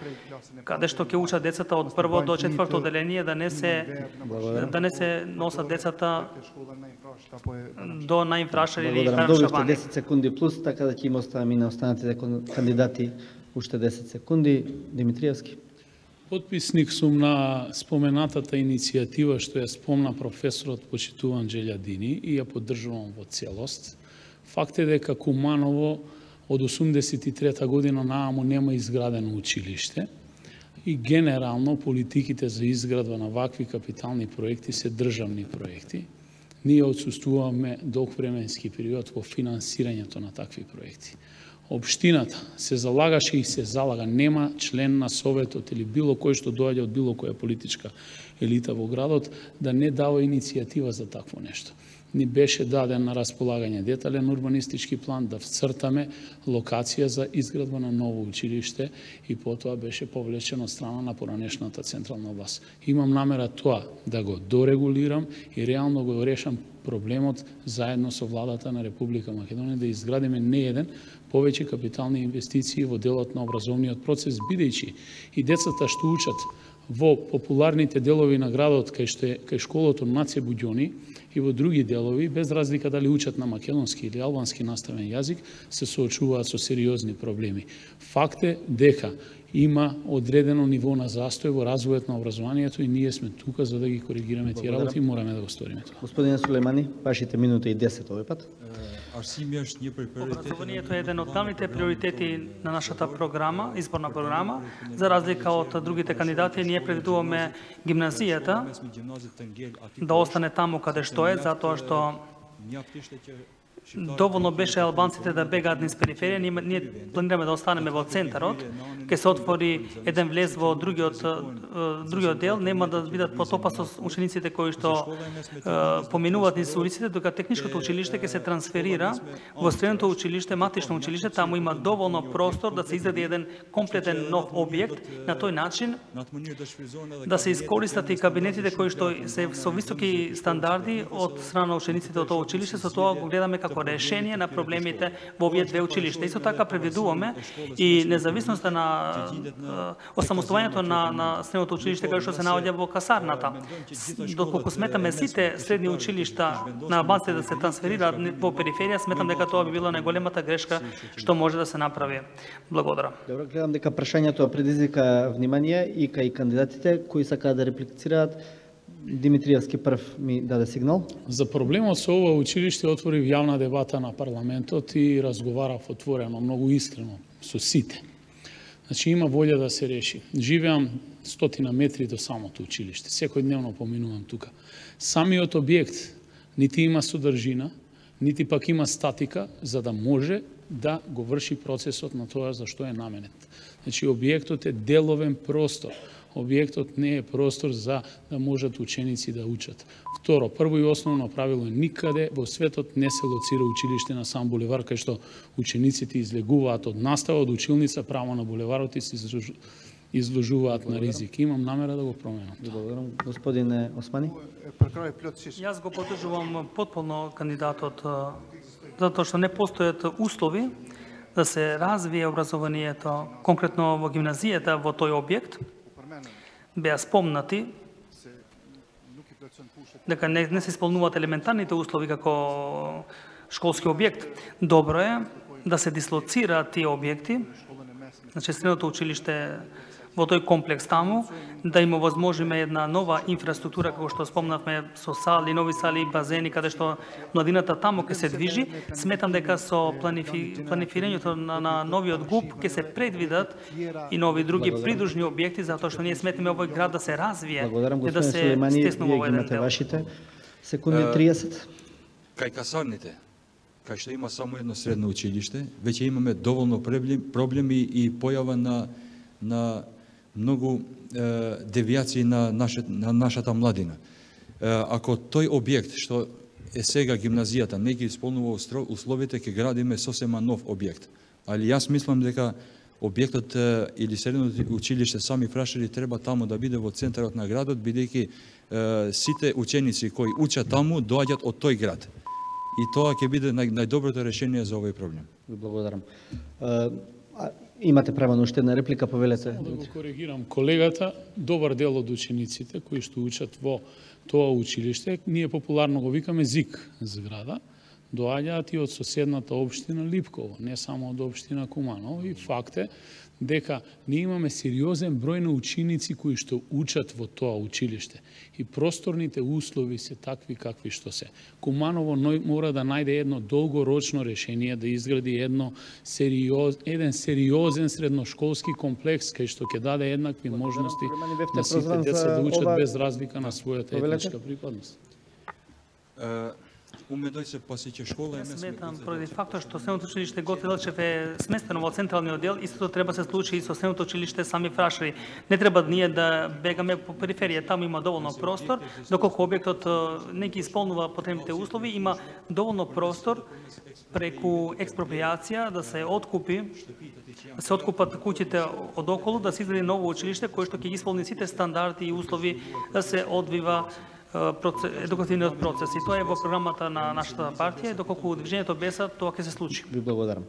Speaker 11: каде што ќе учат децата од прво до четврто одделение, да не се носат децата до најинфрашари или
Speaker 1: Добивте 10 секунди плюс, така да ќе им оставаме и на останатите кандидати уште 10 секунди. Димитриевски.
Speaker 12: Потписник сум на споменатата иницијатива што ја спомна професорот почитуван Джелјадини и ја поддржувам во целост. Факт е дека Куманово од 83 година нааму нема изградено училиште и генерално политиките за изградба на вакви капитални проекти се државни проекти. Ние отсуствуваме долг временски период во финансирањето на такви проекти. Општината се залагаше и се залага, нема член на Советот или било кој што доаѓа од било која политичка елита во градот да не дава иницијатива за такво нешто. Ни беше даден на располагање детален урбанистички план да вцртаме локација за изградба на ново училиште и потоа беше повлечено од страна на поранешната централна власт. Имам намера тоа да го дорегулирам и реално го решам проблемот заедно со владата на Република Македонија да изградиме не еден, повеќе капитални инвестиции во делот на образовниот процес, бидејќи и децата што учат во популарните делови на градот кај школото Наце Буѓони и во други делови, без разлика дали учат на македонски или албански наставен јазик, се соочуваат со сериозни проблеми. Факт е дека има одредено ниво на застој во развојот на образованието и ние сме тука за да ги коригираме тие работи и мораме да го сториме тоа.
Speaker 1: Господине Сулеймани, вашите минута и 10 овој пат.
Speaker 11: Образованието е еден од главните приоритети на нашата програма, изборна програма. За разлика од другите кандидати, ние предвидуваме гимназијата да остане таму каде што е, затоа што доволно беше албанците да бегаат низ периферија, ние планираме да останеме во центарот, ќе се отвори еден влез во другиот дел, нема да бидат потопа со учениците кои што поминуваат низ улиците, докато техничкото училиште ќе се трансферира во средното училиште, матично училиште, таму има доволно простор да се изгради еден комплетен нов објект, на тој начин да се искористат и кабинетите кои што се со високи стандарди од страна на учениците од тоа училиште, со тоа го гледаме како решение на проблемите во овие две училишта. Исто така предвидуваме и независноста на осамостојањето на средното училиште каде што се наоѓа во касарната. Доколку сметаме сите средни училишта на албанците да се трансферираат во периферија, сметам дека тоа би била најголемата грешка што може да се направи. Благодарам.
Speaker 1: Добро, гледам дека прашањето предизвика внимание и кај кандидатите кои сакаат да реплицираат. Димитриевски прв ми даде сигнал.
Speaker 12: За проблемот со ова училиште отворив јавна дебата на парламентот и разговарав отворено, многу искрено со сите. Значи има волја да се реши. Живеам 100 метри до самото училиште. Секојдневно поминувам тука. Самиот објект нити има содржина, нити пак има статика за да може да го врши процесот на тоа за што е наменет. Значи објектот е деловен простор. Објектот не е простор за да можат ученици да учат. Второ, прво и основно правило е никаде во светот не се лоцира училиште на сам булевар, кај што учениците излегуваат од настава, од училница, право на булеварот и се изложуваат на ризик. Имам намера да го променам.
Speaker 1: Благодарам. Господине Османи?
Speaker 11: Јас го поддржувам потполно кандидатот, затоа што не постојат услови да се развие образованието, конкретно во гимназијата, во тој објект. Беа спомнати дека не се исполнуваат елементарните услови како школски објект. Добро е да се дислоцираат тие објекти, значи средното училиште во тој комплекс таму, да има возможиме една нова инфраструктура, како што спомнавме, со сали, нови сали, базени, каде што младината таму ќе се движи. Сметам дека со планифирањето на новиот ГУП ќе се предвидат и нови други придружни објекти, затоа што ние сметаме овој град да се развие и да се стеснува во еден дел.
Speaker 1: Вашите секунди 30.
Speaker 13: Кај касарните, кај што има само едно средно училиште, веќе имаме доволно проблеми и појава на многу девијации на нашата младина. Ако тој објект што е сега гимназијата не ги исполнува условите, ќе градиме сосема нов објект. Али јас мислам дека објектот или средното училиште Сами Фрашари треба таму да биде во центарот на градот, бидејќи сите ученици кои учат таму доаѓаат од тој град. И тоа ќе биде најдоброто решение за овој проблем.
Speaker 1: Ви благодарам. Имате право на уште една реплика, повелете.
Speaker 12: Да го коригирам колегата, добар дел од учениците кои што учат во тоа училиште, ние популарно го викаме ЗИК зграда, доаѓаат и од соседната општина Липково, не само од општина Куманово, и факт е дека ние имаме сериозен број на ученици кои што учат во тоа училиште и просторните услови се такви какви што се. Куманово мора да најде едно долгорочно решение, да изгради еден сериозен средношколски комплекс кај што ќе даде еднакви можности на сите деца да учат без разлика на својата етничка припадност.
Speaker 13: Умедој се посеќа школа.
Speaker 11: Сметам, поради фактот што средното училиште Гоце Делчев е сместено во централниот дел, истото треба се случи и со средното училиште Сами Фрашари. Не треба ние да бегаме по периферија, таму има доволно простор, доколку објектот не ги исполнува потребните услови, има доволно простор преку експроприација да се откупат куќите од околу, да се изгради ново училиште кое што ќе исполни сите стандарди и услови да се одвива едукативниот процес. И тоа е во програмата на нашата партија, доколку движењето Беса тоа ќе се случи.
Speaker 1: Ви благодарам.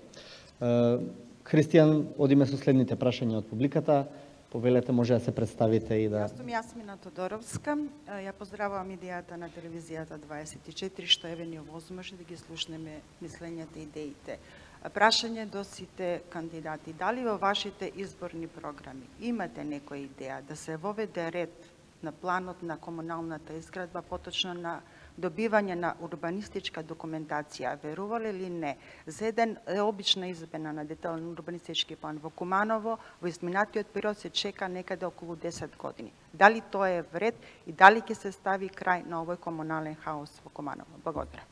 Speaker 1: Христијан, одиме со следните прашања од публиката. Повелете, може да се представите и да...
Speaker 16: Јас сум Јасмина Тодоровска. Ја поздравувам идејата на телевизијата 24, што еве ни овозможи да ги слушнеме мислењата и идеите. Прашање до сите кандидати. Дали во вашите изборни програми имате некоја идеја да се воведе ред на планот на комуналната изградба, поточно на добивање на урбанистичка документација, верувале ли не, за еден обична измена на детален урбанистички план во Куманово, во изминатиот период се чека некаде околу 10 години. Дали тоа е вред и дали ќе се стави крај на овој комунален хаос во Куманово? Благодарам.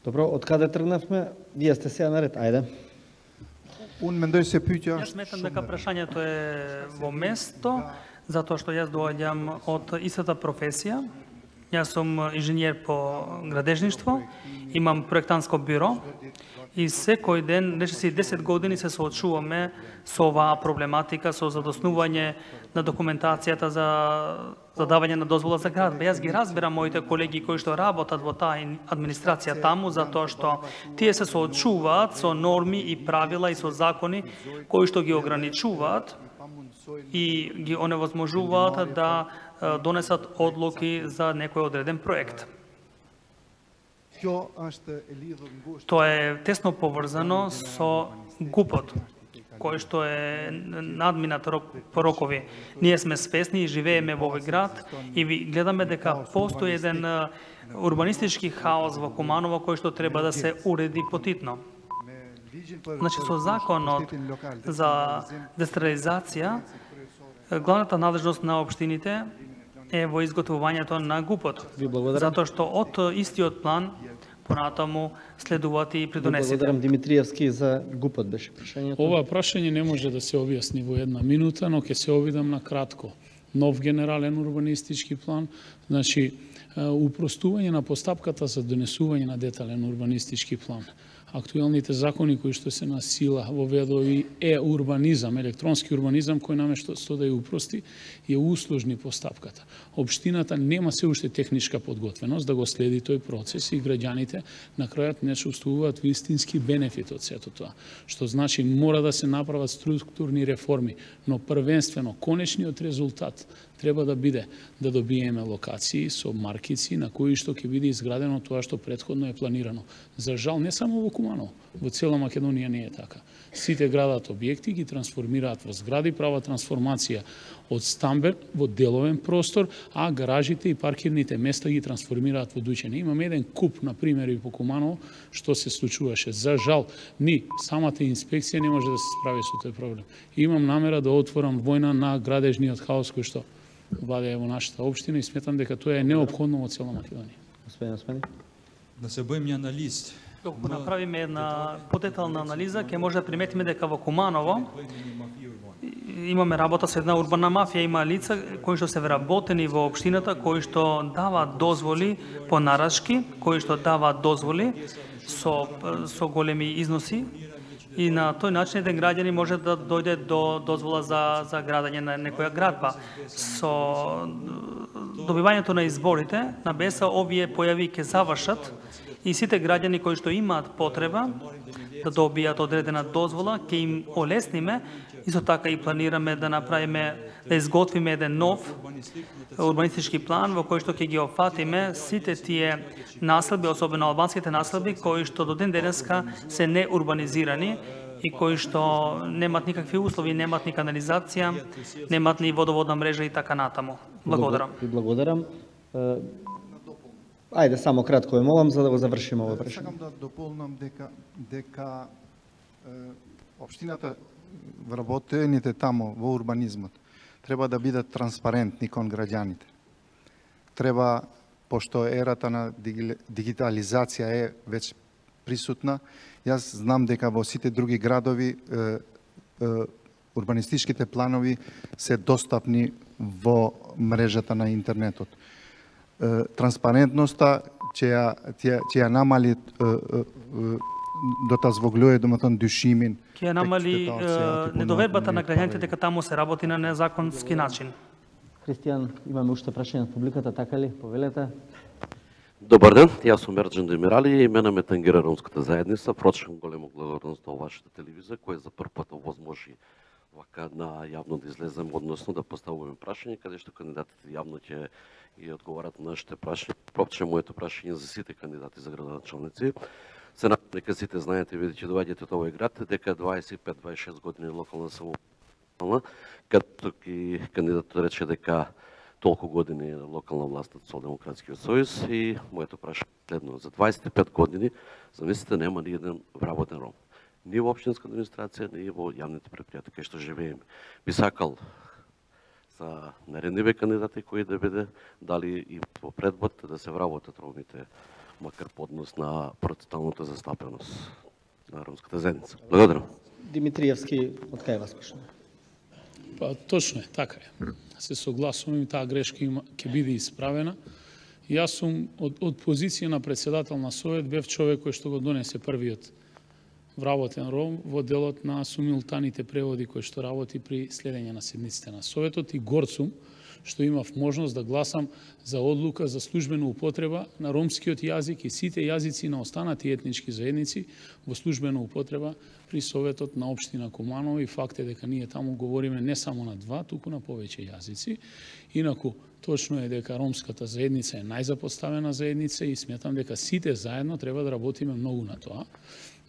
Speaker 1: Добро, од каде тргнавме? Вие сте сега наред, ајде.
Speaker 11: Јас сметам дека прашањето е во место, затоа што јас доаѓам од истата професија. Јас сум инженер по градежништво, имам проектантско бюро и секој ден, речиси 10 години се соочуваме со оваа проблематика, со задоснување на документацијата за давање на дозвола за градба. Јас ги разбирам моите колеги кои што работат во таа администрација таму, затоа што тие се соочуваат со норми и правила и со закони кои што ги ограничуваат и ги оневозможуваат да донесат одлуки за некој одреден проект. Тоа е тесно поврзано со ГУП-от, кој што е надминат по рокови. Ние сме свесни и живееме во овој град и гледаме дека постои еден урбанистички хаос во Куманово кој што треба да се уреди потитно. Значи, со законот за децентрализација, главната надлежност на општините е во изготвувањето на ГУП-от. Затоа што од истиот план понатаму следуваат и придонесите.
Speaker 1: Благодарам Димитриевски за ГУП-от беше прашањето.
Speaker 12: Ова прашање не може да се објасни во една минута, но ќе се обидам на кратко. Нов генерален урбанистички план, значи упростување на постапката за донесување на детален урбанистички план. Актуелните закони кои што се на сила воведува и урбанизам, електронски урбанизам кој наместо да ја упрости, ја услужни постапката. Општината нема се уште техничка подготвеност да го следи тој процес и граѓаните на крајот не чувствуваат вистински бенефит од сето тоа. Што значи мора да се направат структурни реформи, но првенствено конечниот резултат треба да биде да добиеме локации со маркици на кои што ќе биде изградено тоа што претходно е планирано. За жал не само во Куманово, во цела Македонија не е така. Сите градат објекти ги трансформираат во згради, прават трансформација од стамбен во деловен простор, а гаражите и паркирните места ги трансформираат во дуќење. Имаме еден куп на примери по Куманово што се случуваше. За жал, ни самата инспекција не може да се справи со тој проблем. И имам намера да отворам војна на градежниот хаос кој што владее во нашата општина и сметам дека тоа е неопходно во цела Македонија.
Speaker 1: Господин Османи.
Speaker 13: Да се боим анализ.
Speaker 11: Доколку направиме една подетална анализа, ќе може да приметиме дека во Куманово имаме работа со една урбана мафија, има лица кои што се вработени во општината, кои што даваат дозволи по нарачки, кои што даваат дозволи со големи износи. И на тој начин еден граѓанин може да дојде до дозвола за градење на некоја градба. Со добивањето на изборите, на беса овие појави ќе завршат и сите граѓани кои што имаат потреба да добијат одредена дозвола, ќе им олесниме. Исто така и планираме да направиме, да изготвиме еден нов урбанистички план во кој што ќе ги опфатиме сите тие населби, особено албанските населби, кои што до ден денеска се неурбанизирани и кои што немаат никакви услови, немаат ни канализација, немаат ни водоводна мрежа и така натаму. Благодарам.
Speaker 1: Благодарам. Ајде само кратко ја молам за да го завршиме ова прашање.
Speaker 10: Сакам да дополнам дека општината вработените тамо во урбанизмот треба да бидат транспарентни кон граѓаните. Треба, пошто ерата на дигитализација е веќе присутна, јас знам дека во сите други градови урбанистичките планови се достапни во мрежата на интернетот. Транспарентноста ќе ја намали дотазвоглюе доматон душимин.
Speaker 11: Ќе ја намали недовербата на граѓаните дека таму се работи на незаконски начин.
Speaker 1: Христијан, имаме уште прашање од публиката, така ли? Повелете.
Speaker 17: Добар ден, јас сум Ерџан Демирали и мене ме тангира ромската заедница. Прочекам голема благодарност на вашата телевизија која за прв пат овозможи вака на јавно да излезем, односно да поставуваме прашање каде што кандидатите јавно ќе ги одговарат на нашите прашања. Пропче моето прашање за сите кандидати за градоначалници. Се надевам дека сите знаете, бидејќи доаѓате од овој град, дека 25-26 години локална самоуправа, като и кандидатот рече дека толку години локална власт од Социјалдемократскиот сојуз и моето прашање следно. За 25 години, замислите, нема ни еден вработен ром. Ни во општинска администрација, ни во јавните предпријатија кај што живееме. Би сакал за наредниве кандидати кои да биде, дали и во предбод да се вработат ромите, макар по однос на проценталната застапеност на ромската заедница. Благодарам.
Speaker 1: Димитриевски, од кај вас почнува?
Speaker 12: Па точно е, така е. Се согласувам и таа грешка ќе биде исправена. Јас сум од позиција на председател на Совет бев човек кој што го донесе првиот вработен ром во делот на симултаните преводи кои што работи при следење на седниците на Советот и горд сум што имав можност да гласам за одлука за службена употреба на ромскиот јазик и сите јазици на останати етнички заедници во службена употреба при Советот на општина Куманово и факт е дека ние таму говориме не само на два, туку на повеќе јазици. Инаку, точно е дека ромската заедница е најзапоставена заедница и сметам дека сите заедно треба да работиме многу на тоа.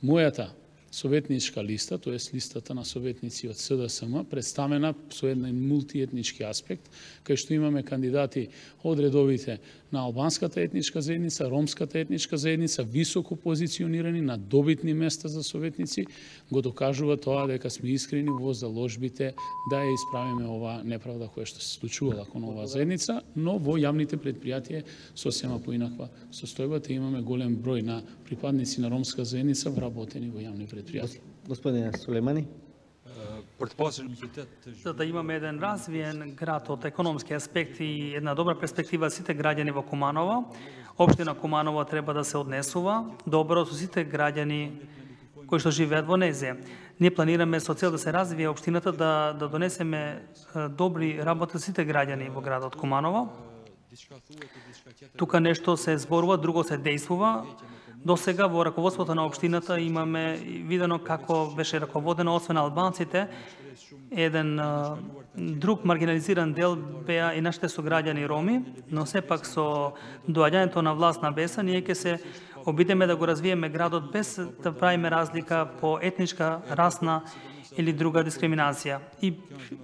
Speaker 12: Мојата советничка листа, тоест листата на советници од СДСМ, представена со еден мултиетнички аспект, кај што имаме кандидати од редовите на албанската етничка заедница, ромската етничка заедница, високо позиционирани на добитни места за советници, го докажува тоа дека сме искрени во заложбите да ја исправиме оваа неправда која што се случувала кон оваа заедница, но во јавните предпријатија сосема поинаква состојбата, имаме голем број на припадници на ромска заедница вработени во јавни предпријатија.
Speaker 1: Господине Сулеймани.
Speaker 11: За да имаме еден развиен град од економски аспект и една добра перспектива сите граѓани во Куманово, општина Куманово треба да се однесува добро со сите граѓани кои што живеат во незе. Ние планираме со цел да се развие општината да донесеме добри работи за сите граѓани во градот Куманово. Тука нешто се зборува, друго се дејствува. До сега во раководството на општината имаме видено како беше раководено, освен албанците, еден друг маргинализиран дел беа и нашите сограѓани роми, но сепак со доаѓањето на власт на БЕСА ние ќе се обидеме да го развиеме градот без да правиме разлика по етничка, расна или друга дискриминација и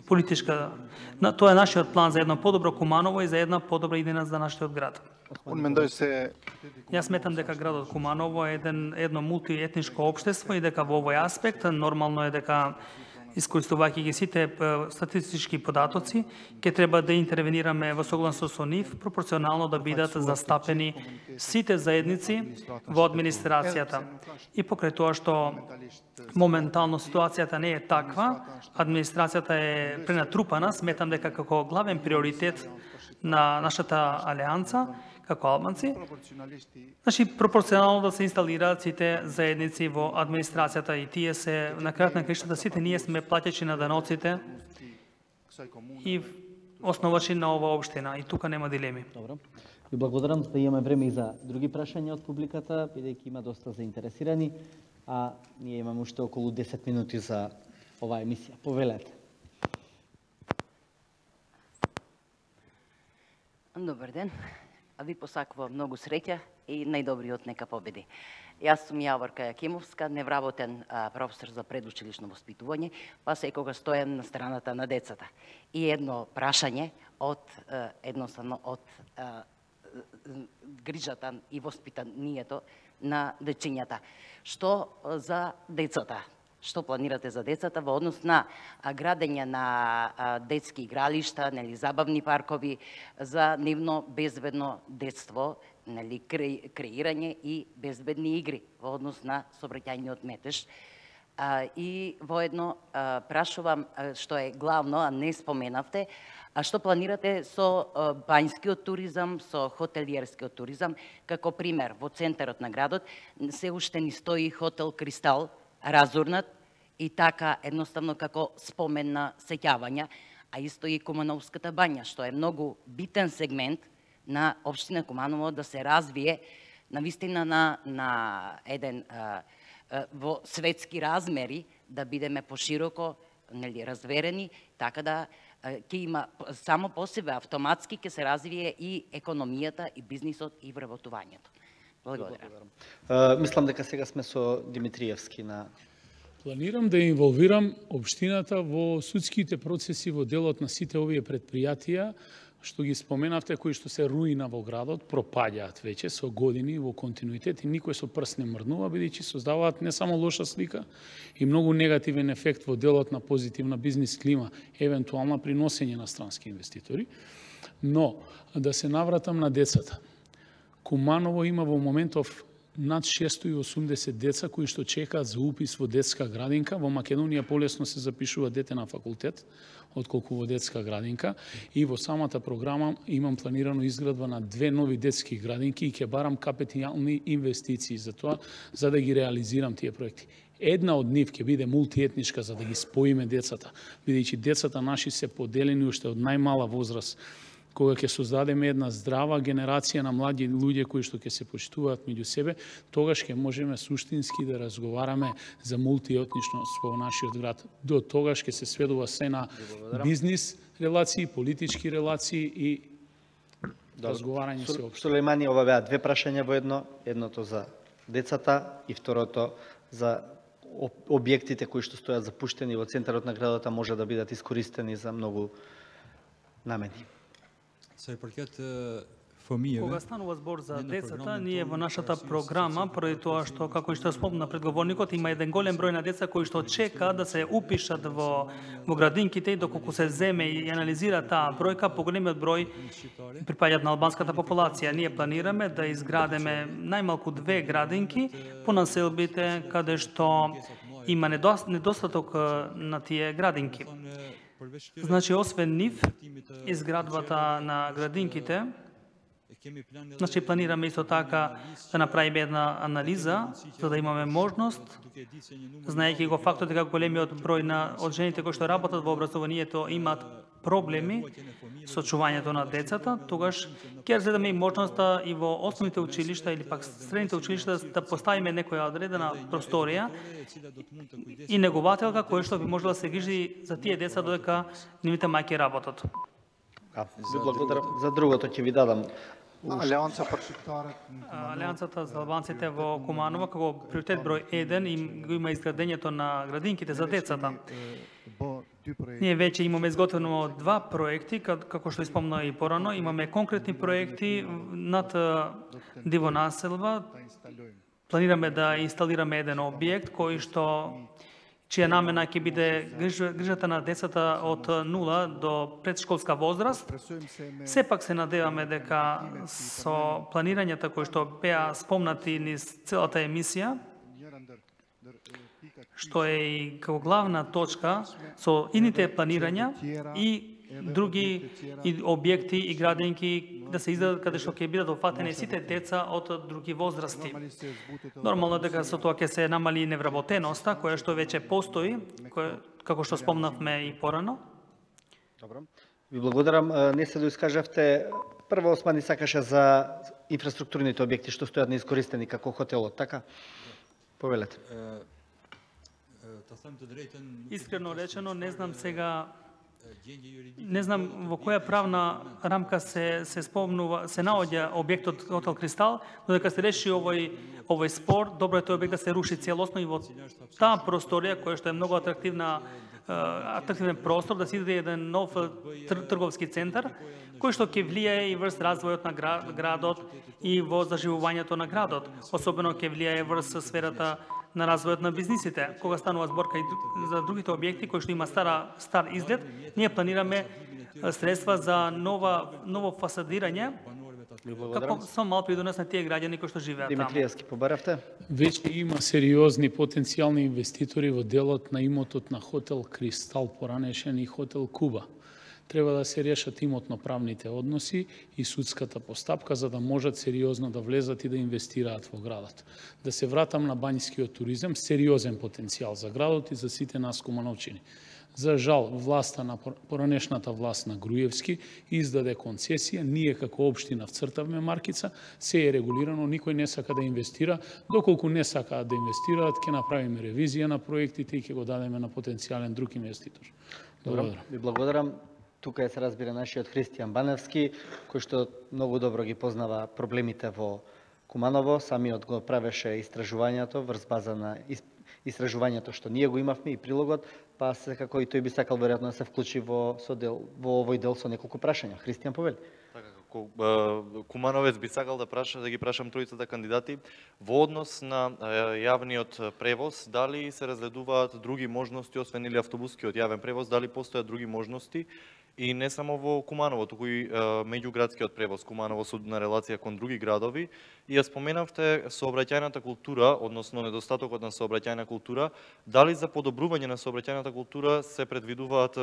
Speaker 11: политичка. Тоа е нашиот план за едно подобро Куманово и за една подобра идеја за нашиот град. Јас сметам дека градот Куманово е едно мултиетничко општество и дека во овој аспект нормално е дека искористувајќи ги сите статистички податоци, ќе треба да интервенираме во согласно со нив, пропорционално да бидат застапени сите заедници во администрацијата. И покрај тоа што моментално ситуацијата не е таква, администрацијата е пренатрупана, сметам дека како главен приоритет на нашата алијанса, како албанци, значи пропорционално да се инсталираат сите заедници во администрацијата и тие се на крајот на краиштата сите ние сме плаќачи на даноците и основачи на оваа општина и тука нема дилеми.
Speaker 1: Добро. Ви благодарам да имаме време и за други прашања од публиката, бидејќи има доста заинтересирани, а ние имаме уште околу 10 минути за оваа емисија. Повелете.
Speaker 18: Добар ден. А ви посакувам многу среќа и најдобриот нека победи. Јас сум Јаворка Јакимовска, невработен професор за предучилишно воспитување, па секогаш стојам на страната на децата. И едно прашање едноставно од грижата и воспитанието на дечињата. Што за децата? Што планирате за децата во однос на градење на детски игралишта, забавни паркови за нивно безбедно детство, креирање и безбедни игри во однос на сообраќајниот метеж. И воедно прашувам што е главно, а не споменавте, а што планирате со бањскиот туризам, со хотелиерскиот туризам, како пример во центарот на градот се уште ни стои хотел Кристал, разурнат и така едноставно како спомен на сеќавања, а исто и Кумановската бања, што е многу битен сегмент на општина Куманово да се развие навистина на еден во светски размери, да бидеме пошироко разверени, така да ќе има само по себе автоматски ќе се развие и економијата и бизнисот и вработувањето. Благодарам.
Speaker 1: Мислам дека сега сме со Димитриевски на...
Speaker 12: Планирам да инволвирам општината во судските процеси во делот на сите овие предпријатија, што ги споменавте, кои што се руина во градот, пропаѓаат веќе со години во континуитет и никој со прст не мрднува, бидејќи создаваат не само лоша слика и многу негативен ефект во делот на позитивна бизнис клима, евентуална приносење на странски инвеститори. Но, да се навратам на децата. Куманово има во моментов над 680 деца кои што чекаат за упис во детска градинка. Во Македонија полесно се запишува дете на факултет, отколку во детска градинка. И во самата програма имам планирано изградба на 2 нови детски градинки и ќе барам капитални инвестиции за тоа, за да ги реализирам тие проекти. Една од нив ќе биде мултиетничка, за да ги споиме децата, бидејќи децата наши се поделени уште од најмала возраст. Кога ќе создадеме една здрава генерација на млади луѓе кои што ќе се почитуваат меѓу себе, тогаш ќе можеме суштински да разговараме за мултиетничност во нашиот град. До тогаш ќе се сведува се на бизнис релации, политички релации и разговарање се општо.
Speaker 1: Сулеймани, ова беа 2 прашања во едно, едното за децата и второто за објектите кои што стојат запуштени во центарот на градот, може да бидат искористени за многу намени.
Speaker 13: Sy përket
Speaker 11: Кога станува збор за децата, ние во нашата програма, поради тоа што, како што спомна предговорникот, има еден голем број на деца кои што чека да се упишат во градинките и доколку се земе и анализира таа бројка, поголемиот број припаѓаат на албанската популација. Ние планираме да изградиме најмалку 2 градинки по населбите каде што има недостаток на тие градинки. Значи, освен нив, изградбата на градинките, значи, планираме исто така да направиме една анализа, за да имаме можност, знаејќи го фактот дека големиот број од жените кои што работат во образованието имаат проблеми со чувањето на децата, тогаш ќе разгледаме и можноста и во основните училишта или пак средните училишта да поставиме некоја одредена просторија и негователка која што би можела да се грижи за тие деца додека нивните мајки работат.
Speaker 1: Ви благодарам. За другото ќе ви дадам.
Speaker 11: Алијансата за албанците во Куманово како приоритет број 1 има изградењето на градинките за децата. Ние веќе имаме изготвено 2 проекти, како што испомна и порано, имаме конкретни проекти над Диво населба. Планираме да инсталираме еден објект чија намена ќе биде грижата на децата од 0 до предшколска возраст. Сепак се надеваме дека со планирањата кои што беа спомнати низ целата емисија, што е и како главна точка со ините планирања и други објекти и градинки да се издадат каде што ќе бидат офатени сите деца од други возрасти. Нормално дека со тоа ќе се намали невработеноста, која што веќе постои, како што спомнавме и порано.
Speaker 1: Добро. Ви благодарам. Не се доискажавте. Прво Османи сакаше за инфраструктурните објекти што стојат неискористени како хотелот, така? Повелете.
Speaker 11: Искрено речено, не знам сега, не знам во која правна рамка се наоѓа објектот Хотел Кристал, но дека се реши овој спор, добро е тој објект да се руши целосно и во таа просторија која што е многу атрактивен простор, да се иде еден нов трговски центар, кој што ќе влијае и врз развојот на градот и во заживувањето на градот. Особено ќе влијае врз сферата на развојот на бизнисите. Кога станува зборка и за другите објекти кои што има стар изглед, ние планираме средства за ново фасадирање, како со мал придонес на тие граѓани кои што живеат таму.
Speaker 1: Димитриевски, побаравте?
Speaker 12: Веќе има сериозни потенцијални инвеститори во делот на имотот на Хотел Кристал, поранешен и Хотел Куба. Треба да се решат имотно-правните односи и судската постапка за да можат сериозно да влезат и да инвестираат во градот. Да се вратам на бањскиот туризам, сериозен потенцијал за градот и за сите нас кумановчини. За жал, власта на поранешната власт на Груевски издаде концесија, ние како општина вцртавме маркица, се е регулирано, никој не сака да инвестира, доколку не сакаат да инвестираат, ќе направиме ревизија на проектите и ќе го дадеме на потенцијален друг инвеститор.
Speaker 1: Благодарам. Ви благодарам. Тука се разбира нашиот Христијан Баневски, кој што многу добро ги познава проблемите во Куманово, самиот го правеше истражувањето врз база на истражувањето што ние го имавме и прилогот, па секако и тој би сакал веројатно да се вклучи во овој дел со неколку прашања. Христијан, повели.
Speaker 2: Така, како кумановец би сакал да ги прашам тројцата кандидати во однос на јавниот превоз, дали се разгледуваат други можности освен или автобускиот јавен превоз, дали постојат други можности и не само во Куманово, туку и меѓуградскиот превоз Куманово на релација кон други градови. И ја споменавте сообраќајната култура, односно недостатокот на сообраќајна култура, дали за подобрување на сообраќајната култура се предвидуваат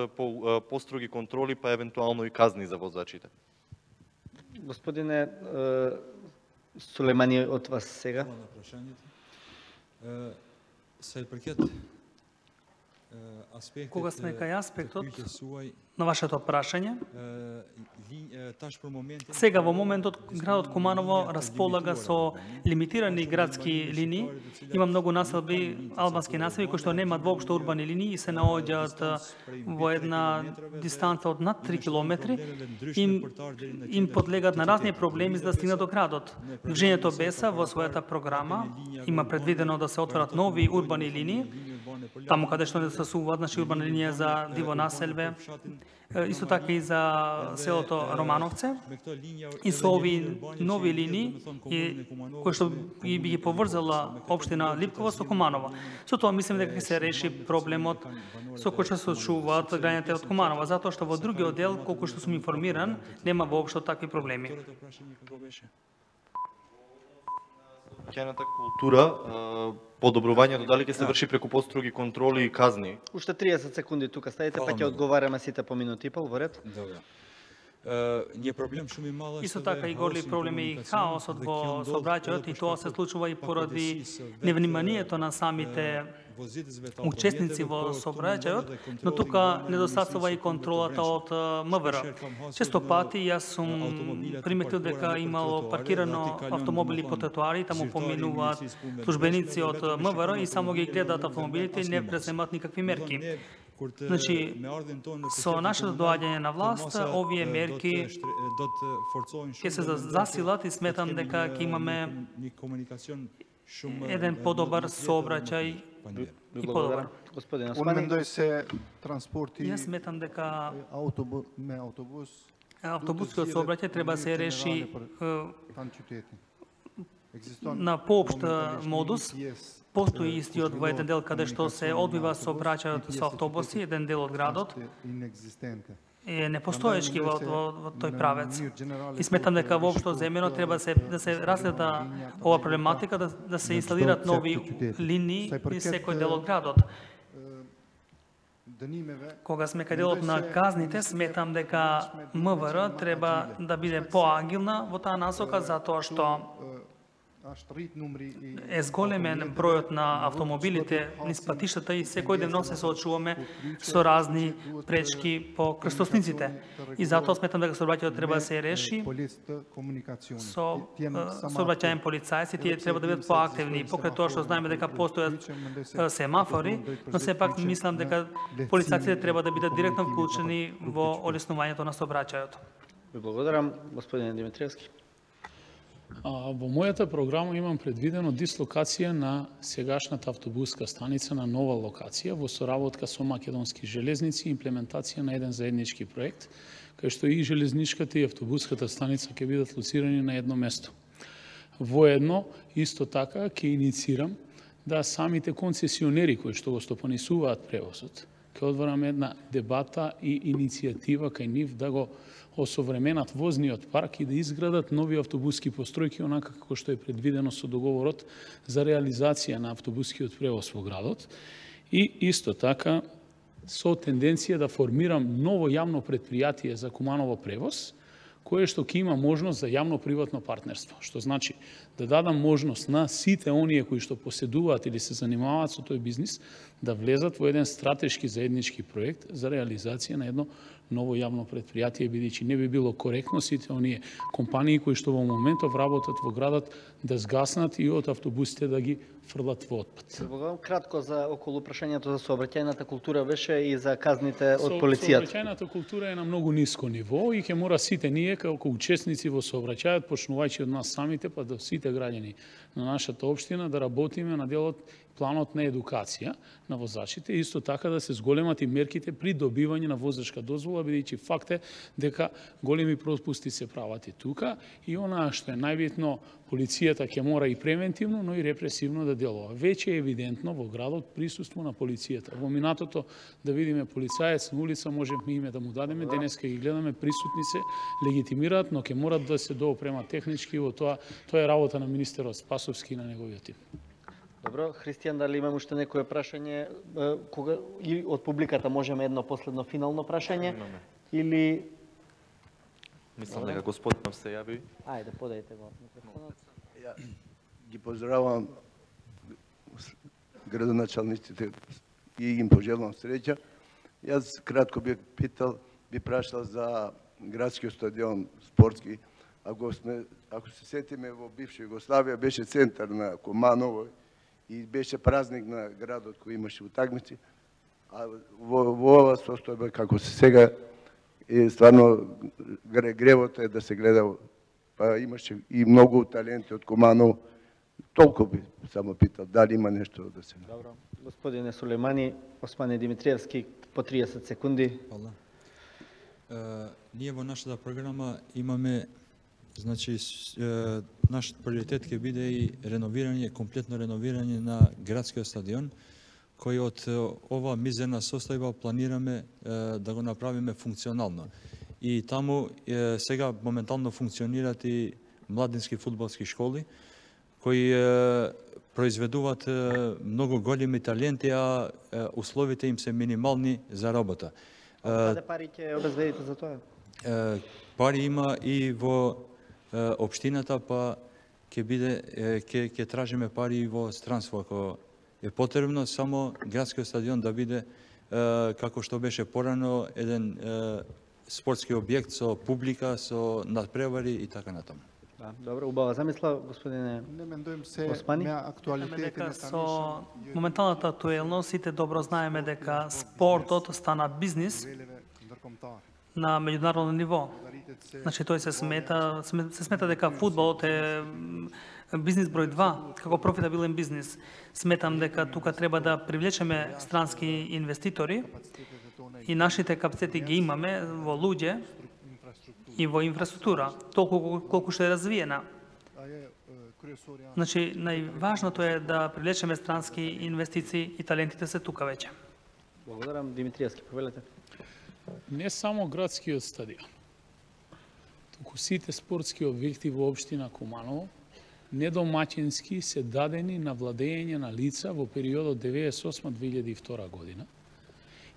Speaker 2: построги контроли, па евентуално и казни за возачите?
Speaker 1: Господине Сулеймани, од вас сега.
Speaker 11: Кога сме кај аспектот на вашето прашање, сега во моментот градот Куманово располага со лимитирани градски линии. Има многу населби, албански населби кои што немаат воопшто урбани линии и се наоѓаат во една дистанца од над 3 километри. Им подлегат на разни проблеми за да стигнат до градот. Движењето Беса во својата програма има предвидено да се отворат нови урбани линии таму каде што недостасуваат, значи урбана линија за диво населбе, исто така и за селото Романовце, и со овие нови линии кои што би ги поврзала општина Липково со Куманово. Со тоа мислам дека ќе се реши проблемот со кој што се очуваат граѓаните од Куманово, затоа што во другиот дел, колку што сум информиран, нема воопшто такви проблеми.
Speaker 19: Кената култура, подобрувањето дали ќе се врши преку поструги контроли и казни?
Speaker 1: Уште 30 секунди тука ставите, па ќе одговараме сите по минути и пол во ред.
Speaker 13: Добро. Не проблем што ми мала.
Speaker 11: Исто така и големи проблеми и хаосот во сообраќајот, и тоа се случува и поради невниманието на самите учесници во сообраќајот, но тука недостасува и контролата од МВР. Често пати јас сум приметил дека имало паркирано автомобили по тротоари, таму поминуваат службеници од МВР и само ги гледаат автомобилите и не преземат никакви мерки. Значи, со нашето доаѓање на власт, овие мерки ќе се засилат и сметам дека ќе имаме еден подобар сообраќај и подобар.
Speaker 1: Господин
Speaker 10: Османи, дој се транспорти.
Speaker 11: Јас сметам дека
Speaker 10: автобускиот
Speaker 11: сообраќај треба се реши на поопшт модус. Постои истиот во еден дел каде што се одвива сообраќајот со автобуси, еден дел од градот е непостоечки во тој правец. И сметам дека воопшто земено треба да се разгледа ова проблематика, да се инсталират нови линии и секој дел од градот. Кога сме кај делот на казните, сметам дека МВР треба да биде поагилна во таа насока, затоа што е зголемен бројот на автомобилите низ патиштата и секој ден се соочуваме со разни пречки по крстосниците. И затоа сметам дека сообраќајот треба да се реши со сообраќајен полицајци, тие треба да бидат поактивни. Покрај тоа што знаеме дека постојат семафори, но сепак мислам дека полицајците треба да бидат директно вклучени во олеснувањето на сообраќајот.
Speaker 1: Ви благодарам, господин Димитриевски.
Speaker 12: Во мојата програма имам предвидено дислокација на сегашната автобуска станица на нова локација во соработка со Македонски железници и имплементација на еден заеднички проект, кај што и железничката и автобуската станица ќе бидат лоцирани на едно место. Воедно, исто така, ќе инициирам да самите концесионери кои што го стопанисуваат превозот, ќе одворам една дебата и иницијатива кај нив да го осовременат возниот парк и да изградат нови автобуски постројки онака како што е предвидено со договорот за реализација на автобускиот превоз во градот, и исто така со тенденција да формирам ново јавно предпријатие за Куманово превоз, кое што ќе има можност за јавно-приватно партнерство, што значи да дадам можност на сите оние кои што поседуваат или се занимаваат со тој бизнис да влезат во еден стратешки заеднички проект за реализација на едно ново јавно предпријатие, бидејќи не би било коректно сите оние компании кои што во моментов работат во градот да згаснат и од автобусите да ги фрлат во отпад.
Speaker 1: Кратко за околу прашањето за сообраќајната култура беше и за казните од полицијата.
Speaker 12: Сообраќајната култура е на многу ниско ниво и ќе мора сите ние како учесници во сообраќајот, почнувајќи од нас самите па до сите граѓани на нашата општина да работиме на делот планот на едукација на возачите, исто така да се зголемат и мерките при добивање на возачка дозвола, бидејќи факт е дека големи пропусти се прават и тука, и онаа што е најбитно, полицијата ќе мора и превентивно, но и репресивно да делува. Веќе е евидентно во градот присуство на полицијата. Во минатото да видиме полицаец на улица, можеме име да му дадеме, денеска ги гледаме, присутни се, легитимираат, но ќе морат да се доопремат технички, во тоа е работа на министерот Спасовски и на неговиот тим.
Speaker 1: Добро, Христијан, дали имам уште некое прашање? Кога и од публиката можеме едно последно финално прашање? Или
Speaker 19: Мислам дека господинов се јави.
Speaker 1: Ајде, подајте го микрофонот.
Speaker 20: Ја ги поздравувам градоначалниците и им пожелувам среќа. Јас кратко би прашал за градскиот стадион спортски. Ако се сетиме, во бивша Југославија беше центар на Куманово и беше празник на градот кој имаше утакмици, а во ова состојба како се сега е стварно гревото е да се гледа, па имаше и многу таленти од Куманово, Толку би само питал, дали има нешто да се...
Speaker 1: Добро. Господине Сулеймани, Османе Димитриевски, по 30 секунди.
Speaker 13: Фала. Ние во нашата програма имаме, значи, наш приоритет ќе биде и реновирање, комплетно реновирање на градскиот стадион, кој од ова мизерна состојба планираме да го направиме функционално. И таму сега моментално функционират и младински фудбалски школи, кои произведуваат многу големи таленти, а условите им се минимални за работа.
Speaker 1: Каде пари ќе обезбедите за тоа?
Speaker 13: Пари има и во општината, па ќе тражиме пари и во странство, ако е потребно, само градскиот стадион да биде, како што беше порано, еден спортски објект со публика, со надпревари и така натаму.
Speaker 1: Да, добро, убава замисла, господине Османи.
Speaker 11: Дека со моменталната актуелност сите добро знаеме дека спортот стана бизнис на меѓународно ниво. Значи тој се смета дека фудбалот е бизнис број 2, како профитабилен бизнис. Сметам дека тука треба да привлечеме странски инвеститори и нашите капацитети ги имаме во луѓе и во инфраструктура, толку колку што е развиена. Значи, најважното е да привлечеме странски инвестиции и талентите се тука веќе.
Speaker 1: Благодарам, Димитриевски, повелете.
Speaker 12: Не само градскиот стадион, туку сите спортски објекти во општина Куманово, недомаќински се дадени на владење на лица во периодот 98-2002 година.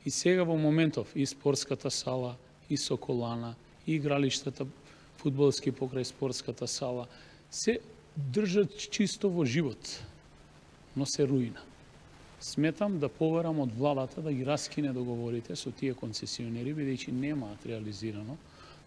Speaker 12: И сега во моментов и спортската сала, и Соколана, и игралиштата фудбалски покрај спортската сала се држат чисто во живот, но се руина. Сметам да поверам од владата да ги раскине договорите со тие концесионери, бидејќи немаат реализирано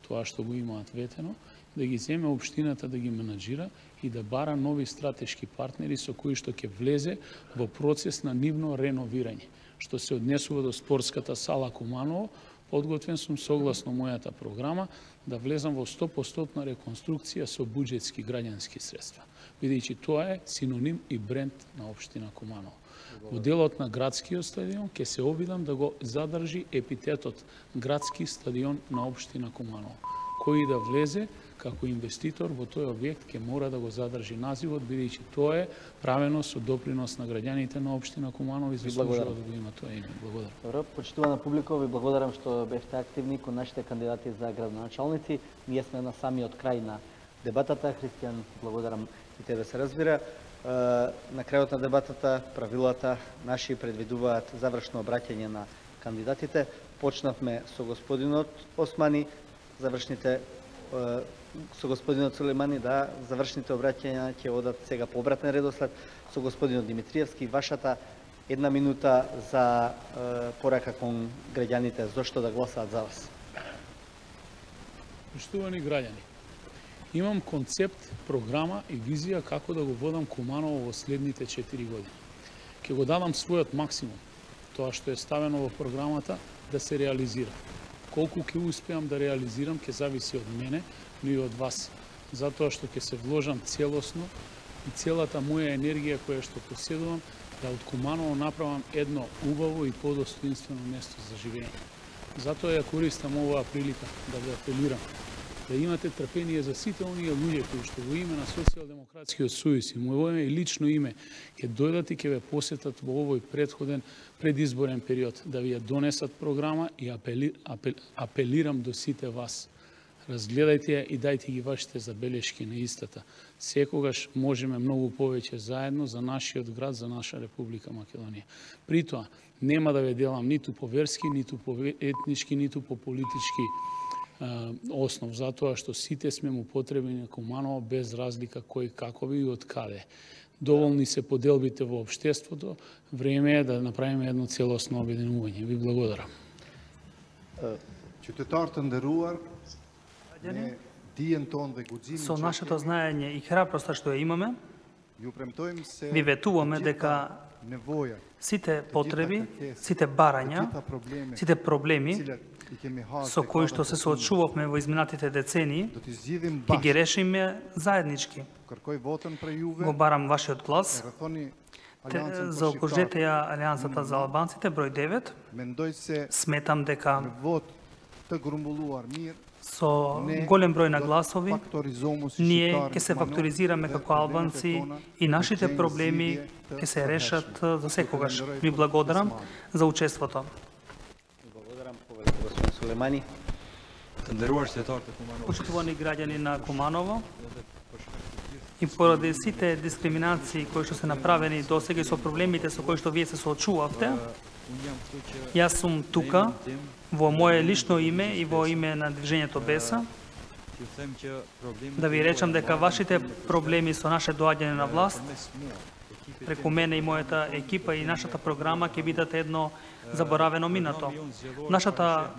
Speaker 12: тоа што го имаат ветено, да ги земе општината да ги менаџира и да бара нови стратешки партнери со кои што ќе влезе во процес на нивно реновирање. Што се однесува до спортската сала Куманово, подготвен сум согласно мојата програма да влезам во 100% реконструкција со буџетски граѓански средства, бидејќи тоа е синоним и бренд на општина Куманово. Во делот на градскиот стадион ќе се обидам да го задржи епитетот градски стадион на општина Куманово, кој да влезе како инвеститор во тој објект ќе мора да го задржи називот, бидејќи тоа е правено со допринос на граѓаните на општина Куманово и заслужува да го има тоа име. Благодарам.
Speaker 1: Добро, почитувана публика, ви благодарам што бевте активни кон нашите кандидати за градоначалници. Ние сме на самиот крај на дебатата. Христијан, благодарам и тебе се разбира. На крајот на дебатата правилата наши предвидуваат завршно обраќање на кандидатите. Почнавме со господинот Османи, со господинот Сулеймани, да, завршните обраќања ќе одат сега по обратен редослед. Со господинот Димитриевски, вашата една минута за порака кон граѓаните, зошто да гласаат за вас.
Speaker 12: Поштувани граѓани, имам концепт, програма и визија како да го водам Куманово во следните 4 години. Ќе го дадам својот максимум, тоа што е ставено во програмата, да се реализира. Колку ќе успеам да реализирам, ќе зависи од мене, но и од вас. Затоа што ќе се вложам целосно и целата моја енергија која што поседувам, да од Куманово направам едно убаво и подостоинствено место за живење. Затоа ја користам оваа прилика да ви апелирам да имате трпение за сите оние луѓе кои што во име на Социјалдемократскиот сојуз и во име и лично име ќе дојдат и ќе ве посетат во овој предходен предизборен период, да ви ја донесат програма и апелирам до сите вас. Разгледајте ја и дајте ги вашите забелешки на истата. Секогаш можеме многу повеќе заедно за нашиот град, за наша Република Македонија. При тоа, нема да ве делам ниту по верски, ниту по етнички, ниту по политички основ, затоа што сите сме му потребни на Куманово без разлика кој какови и од каде. Доволни се поделбите во општеството, време е да направиме едно целосно обединување. Ви благодарам.
Speaker 10: Qytetarët nderuar, me dijen tonë dhe guximin
Speaker 11: со нашето знаење и храброста што ја имаме, ви ветуваме дека сите потреби, сите барања, сите проблеми со кои што се соочувавме во изминатите децении, ќе ги решиме заеднички. Го барам вашиот глас. Заокружете ја Алијансата за албанците, број 9. Сметам дека со голем број на гласови, ние ќе се факторизираме како албанци и нашите проблеми ќе се решат за секогаш. Ви благодарам за учеството.
Speaker 1: Благодарам, повелете господин Сулемани.
Speaker 11: Почитувани граѓани на Куманово, и поради сите дискриминации кои што се направени досега и со проблемите со кои што вие се соочувавте, јас сум тука во моје лично име и во име на Движењето Беса да ви речам дека вашите проблеми со наше доаѓање на власт преку мене и мојата екипа и нашата програма ќе бидат едно заборавено минато. Нашата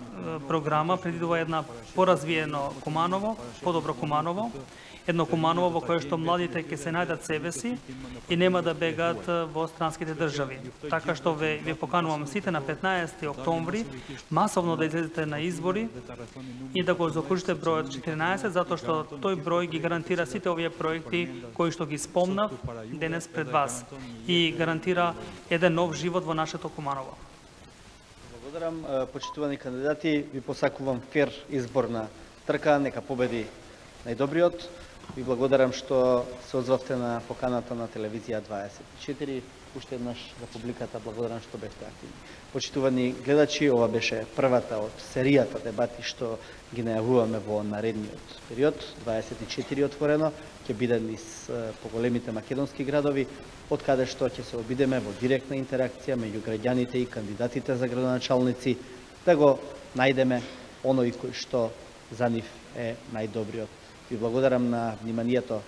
Speaker 11: програма предвидува една поразвиено Куманово, подобро Куманово, едно Куманово во кое што младите ќе се најдат себе си и нема да бегаат во странските држави. Така што ве поканувам сите на 15 октомври масовно да излезете на избори и да го заокружите бројот 14, затоа што тој број ги гарантира сите овие проекти кои што ги спомнав денес пред вас и гарантира еден нов живот во нашето Куманово.
Speaker 1: Благодарам, почитувани кандидати, ви посакувам фер изборна трка, нека победи најдобриот. Ви благодарам што се озвавте на поканата на телевизија 24. Уште еднаш за публиката благодарам што бевте активни. Почитувани гледачи, ова беше првата од серијата дебати што ги најавуваме во наредниот период. 24 отворено, ќе биде низ поголемите македонски градови, од каде што ќе се обидеме во директна интеракција меѓу граѓаните и кандидатите за градоначалници, да го најдеме оној кој што за нив е најдобриот. Ви благодарам на вниманието.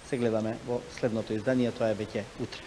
Speaker 1: Се гледаме во следното издание, тоа е веќе утре.